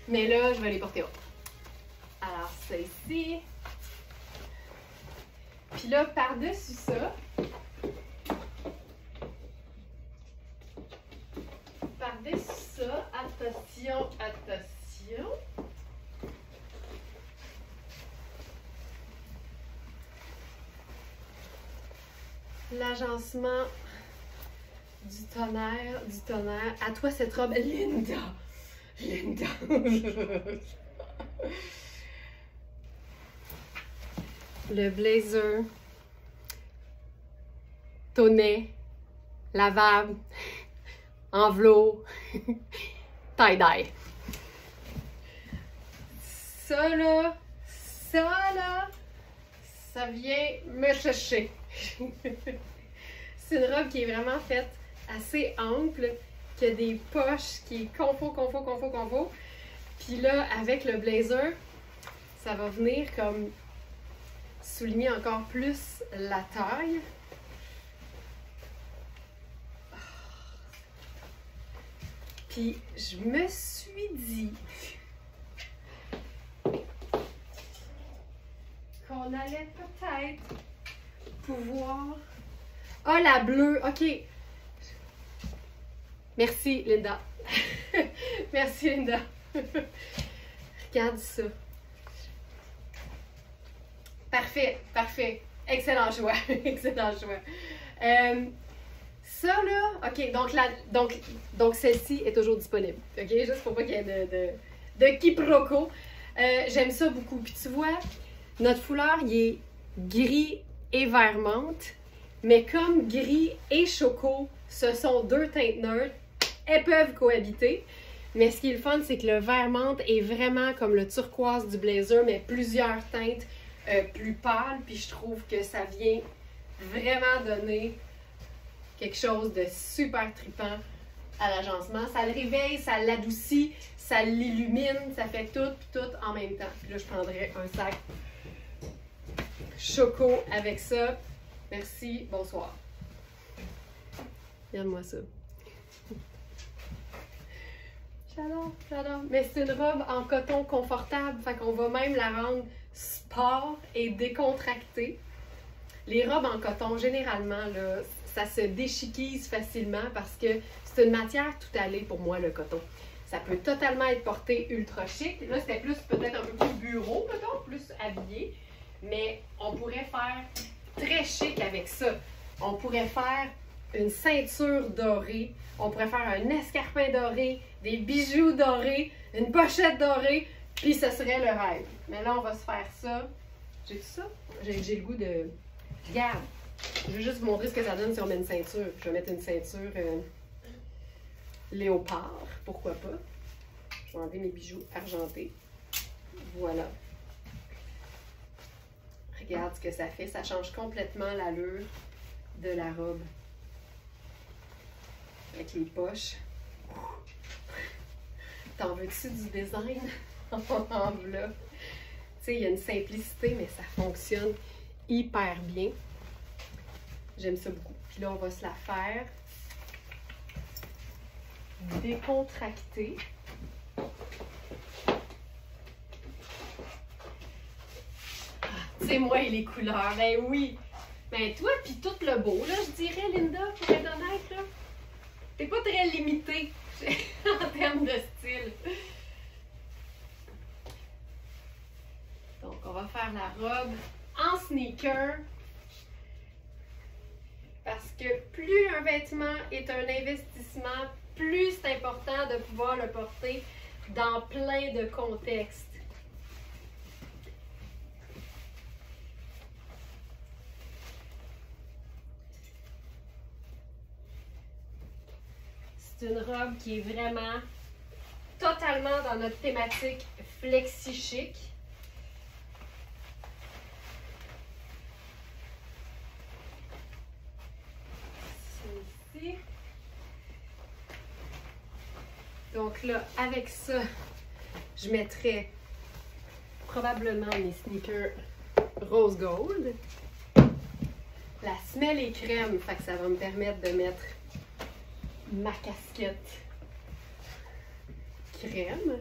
Mais là, je vais les porter haut. Alors, ça ici. Puis là, par-dessus ça, attention, attention. L'agencement du tonnerre. À toi cette robe, Linda. Le blazer, tonnet, lavable, enveloppe, tie-dye. Ça là, ça vient me chercher. C'est une robe qui est vraiment faite assez ample, qui a des poches, qui est confo. Puis là, avec le blazer, ça va venir comme souligner encore plus la taille. Puis je me suis dit qu'on allait peut-être pouvoir... Ah, la bleue, ok. Merci, Linda. Merci, Linda. Regarde ça. Parfait, parfait. Excellent choix. Excellent choix. Ça là, ok, donc celle-ci est toujours disponible. Ok, juste pour pas qu'il y ait de quiproquo. J'aime ça beaucoup. Puis tu vois, notre foulard, il est gris et vert menthe. Mais comme gris et choco, ce sont deux teintes neutres, elles peuvent cohabiter. Mais ce qui est le fun, c'est que le vert menthe est vraiment comme le turquoise du blazer, mais plusieurs teintes plus pâles. Puis je trouve que ça vient vraiment donner quelque chose de super trippant à l'agencement. Ça le réveille, ça l'adoucit, ça l'illumine, ça fait tout en même temps. Puis là, je prendrais un sac choco avec ça. Merci, bonsoir. Regarde-moi ça. J'adore, j'adore. Mais c'est une robe en coton confortable, fait qu'on va même la rendre sport et décontractée. Les robes en coton, généralement, là, ça se déchiquise facilement parce que c'est une matière tout allée pour moi, le coton. Ça peut totalement être porté ultra chic. Là, c'était plus peut-être un peu plus bureau, mettons, plus habillé. Mais on pourrait faire très chic avec ça. On pourrait faire une ceinture dorée, on pourrait faire un escarpin doré, des bijoux dorés, une pochette dorée, puis ce serait le rêve. Mais là, on va se faire ça. J'ai tout ça? J'ai le goût de... Regarde! Je vais juste vous montrer ce que ça donne si on met une ceinture. Je vais mettre une ceinture léopard, pourquoi pas. Je vais enlever mes bijoux argentés. Voilà. Regarde ce que ça fait. Ça change complètement l'allure de la robe. Avec les poches. T'en veux-tu du design? En voilà. Tu sais, il y a une simplicité, mais ça fonctionne hyper bien. J'aime ça beaucoup. Puis là, on va se la faire décontracter. Tu sais, moi et les couleurs, ben oui. Ben toi, puis tout le beau, là, je dirais, Linda, pour être honnête, là. T'es pas très limitée en termes de style. Donc, on va faire la robe en sneaker. Parce que plus un vêtement est un investissement, plus c'est important de pouvoir le porter dans plein de contextes. C'est une robe qui est vraiment totalement dans notre thématique flexi-chic. Celle-ci. Donc là, avec ça, je mettrais probablement mes sneakers rose gold. La semelle est crème, fait que ça va me permettre de mettre ma casquette crème.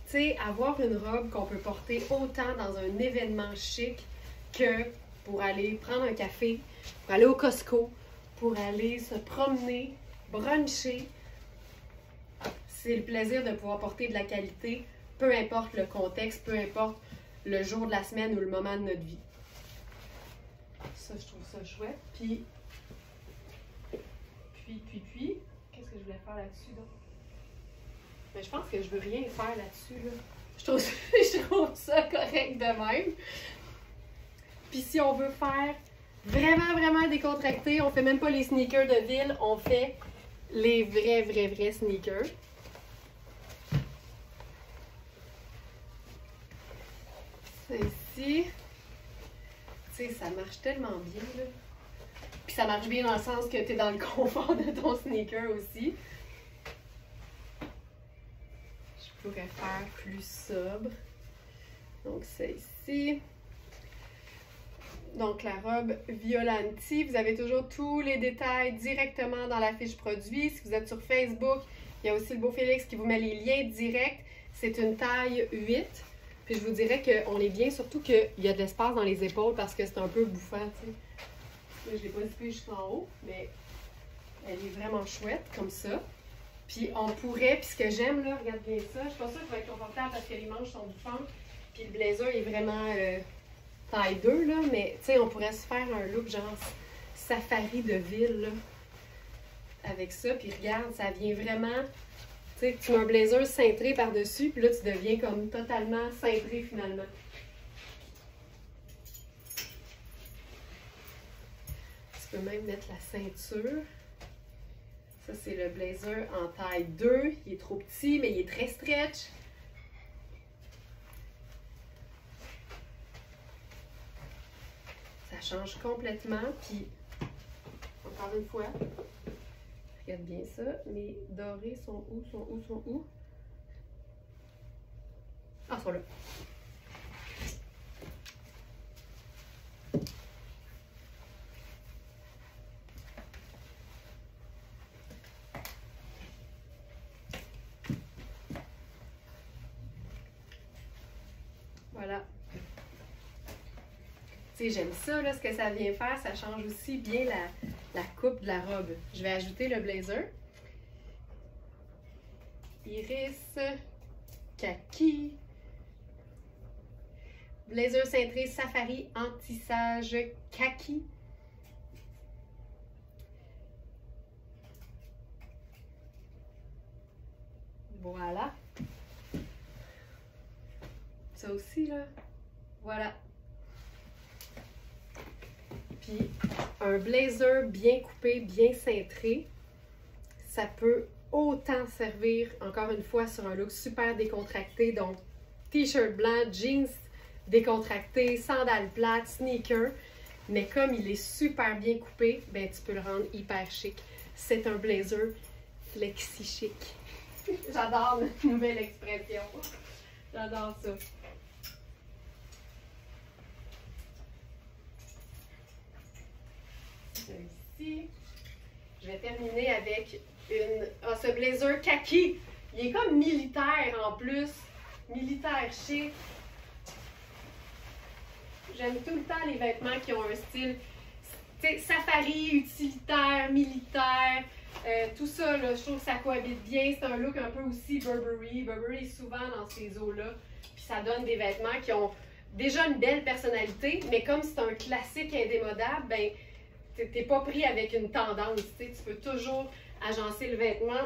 Tu sais, avoir une robe qu'on peut porter autant dans un événement chic que pour aller prendre un café, pour aller au Costco, pour aller se promener, bruncher. C'est le plaisir de pouvoir porter de la qualité, peu importe le contexte, peu importe le jour de la semaine ou le moment de notre vie. Ça, je trouve ça chouette. Puis, qu'est-ce que je voulais faire là-dessus, donc? Mais je pense que je veux rien faire là-dessus, là. Je trouve ça correct de même. Puis si on veut faire vraiment décontracté, on fait même pas les sneakers de ville, on fait les vrais sneakers. Celle-ci, tu sais, ça marche tellement bien, là. Puis ça marche bien dans le sens que tu es dans le confort de ton sneaker aussi. Je pourrais faire plus sobre. Donc celle-ci. Donc la robe Violanti, vous avez toujours tous les détails directement dans la fiche produit. Si vous êtes sur Facebook, il y a aussi le beau Félix qui vous met les liens directs. C'est une taille 8. Puis je vous dirais qu'on est bien, surtout qu'il y a de l'espace dans les épaules parce que c'est un peu bouffant, tu sais. Là, je ne l'ai pas zippée jusqu'en haut, mais elle est vraiment chouette comme ça. Puis on pourrait, puis ce que j'aime là, regarde bien ça, je suis pas sûre qu'il va être confortable parce que les manches sont bouffantes. Puis le blazer est vraiment taille 2 là, mais tu sais, on pourrait se faire un look genre safari de ville là, avec ça. Puis regarde, ça vient vraiment, tu sais, tu mets un blazer cintré par-dessus, puis là tu deviens comme totalement cintré finalement. Tu peux même mettre la ceinture. Ça, c'est le blazer en taille 2. Il est trop petit, mais il est très stretch. Ça change complètement. Puis, encore une fois, regarde bien ça. Mes dorés sont où? Sont où? Ah, ils sont là. Voilà. Tu sais, j'aime ça, là, ce que ça vient faire. Ça change aussi bien la coupe de la robe. Je vais ajouter le blazer. Iris, kaki. Blazer cintré safari en tissage kaki. Voilà. Ça aussi, là. Voilà. Puis, un blazer bien coupé, bien cintré, ça peut autant servir, encore une fois, sur un look super décontracté. Donc, t-shirt blanc, jeans décontracté, sandales plates, sneakers. Mais comme il est super bien coupé, ben tu peux le rendre hyper chic. C'est un blazer flexi chic. J'adore notre nouvelle expression. J'adore ça. Ici, je vais terminer avec ce blazer kaki. Il est comme militaire en plus. Militaire chic. J'aime tout le temps les vêtements qui ont un style safari, utilitaire, militaire. Tout ça, là, je trouve que ça cohabite bien. C'est un look un peu aussi Burberry. Burberry est souvent dans ces eaux-là. Puis ça donne des vêtements qui ont déjà une belle personnalité, mais comme c'est un classique indémodable, ben t'es pas pris avec une tendance. Tu peux toujours agencer le vêtement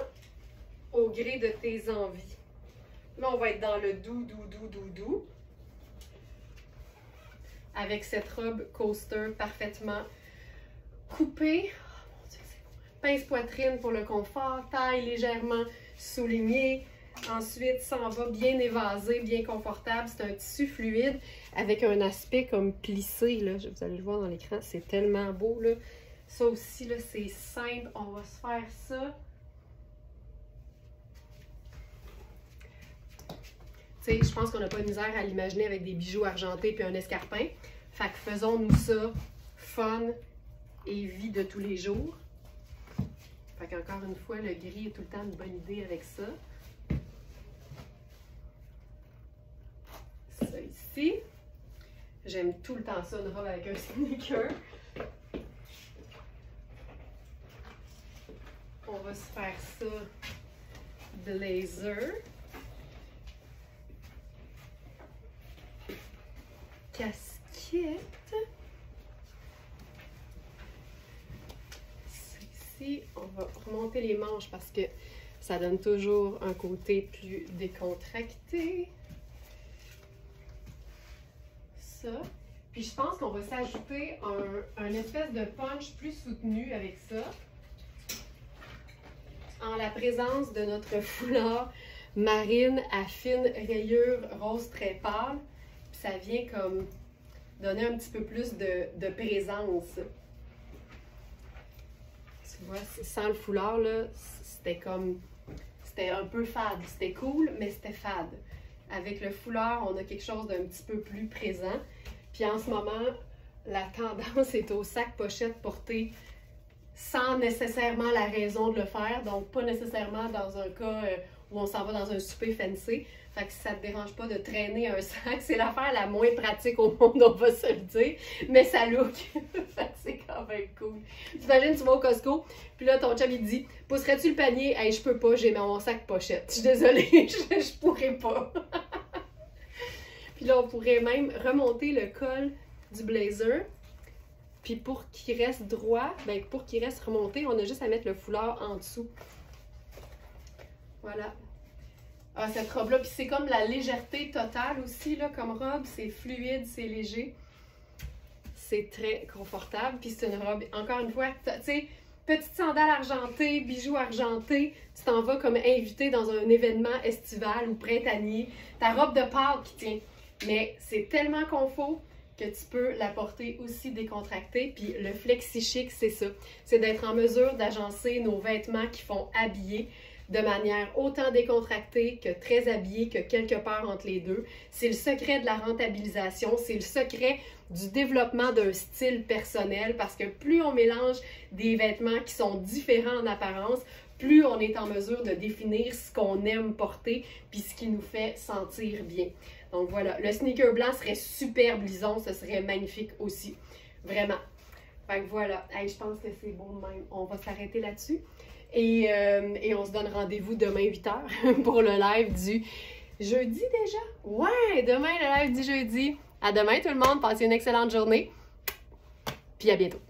au gré de tes envies. Là, on va être dans le doux. Avec cette robe coaster parfaitement coupée. Oh mon Dieu, c'est beau. Pince poitrine pour le confort, taille légèrement soulignée. Ensuite, ça en va bien évasé, bien confortable. C'est un tissu fluide avec un aspect comme plissé. Là. Vous allez le voir dans l'écran, c'est tellement beau. Là. Ça aussi, là, c'est simple. On va se faire ça. Tu sais, je pense qu'on n'a pas de misère à l'imaginer avec des bijoux argentés puis un escarpin. Fait que faisons-nous ça fun et vie de tous les jours. Fait qu'encore une fois, le gris est tout le temps une bonne idée avec ça. Ça ici. J'aime tout le temps ça, une robe avec un sneaker. On va se faire ça blazer. Casquette. Ici, on va remonter les manches parce que ça donne toujours un côté plus décontracté. Ça. Puis je pense qu'on va s'ajouter un espèce de punch plus soutenu avec ça. En la présence de notre foulard marine à fine rayure rose très pâle. Puis ça vient comme donner un petit peu plus de présence. Tu vois, sans le foulard, là, c'était un peu fade. C'était cool, mais c'était fade. Avec le foulard, on a quelque chose d'un petit peu plus présent. Puis en ce moment, la tendance est au sac pochette porté sans nécessairement la raison de le faire. Donc, pas nécessairement dans un cas ou on s'en va dans un souper fancy. Fait que ça te dérange pas de traîner un sac, c'est l'affaire la moins pratique au monde, on va se le dire, mais ça look. Fait que c'est quand même cool. T'imagines, tu vas au Costco, puis là, ton chum, il dit « Pousserais-tu le panier? » « Hey, je peux pas, j'ai mon sac pochette. Je suis désolée, je pourrais pas. » Puis là, on pourrait même remonter le col du blazer. Puis pour qu'il reste droit, ben pour qu'il reste remonté, on a juste à mettre le foulard en dessous. Voilà. Ah, cette robe-là, puis c'est comme la légèreté totale aussi, là, comme robe. C'est fluide, c'est léger. C'est très confortable. Puis c'est une robe, encore une fois, tu sais, petite sandale argentée, bijoux argentés. Tu t'en vas comme invité dans un événement estival ou printanier. Ta robe de Pâques, tiens. Mais c'est tellement confort que tu peux la porter aussi décontractée. Puis le flexi chic, c'est ça. C'est d'être en mesure d'agencer nos vêtements qui font habiller de manière autant décontractée que très habillée, que quelque part entre les deux. C'est le secret de la rentabilisation, c'est le secret du développement d'un style personnel parce que plus on mélange des vêtements qui sont différents en apparence, plus on est en mesure de définir ce qu'on aime porter puis ce qui nous fait sentir bien. Donc voilà, le sneaker blanc serait superbe, lison, ce serait magnifique aussi, vraiment. Fait que voilà, hey, je pense que c'est bon de même. On va s'arrêter là-dessus. Et on se donne rendez-vous demain 8h pour le live du jeudi déjà. Ouais, demain le live du jeudi. À demain tout le monde, passez une excellente journée. Puis à bientôt.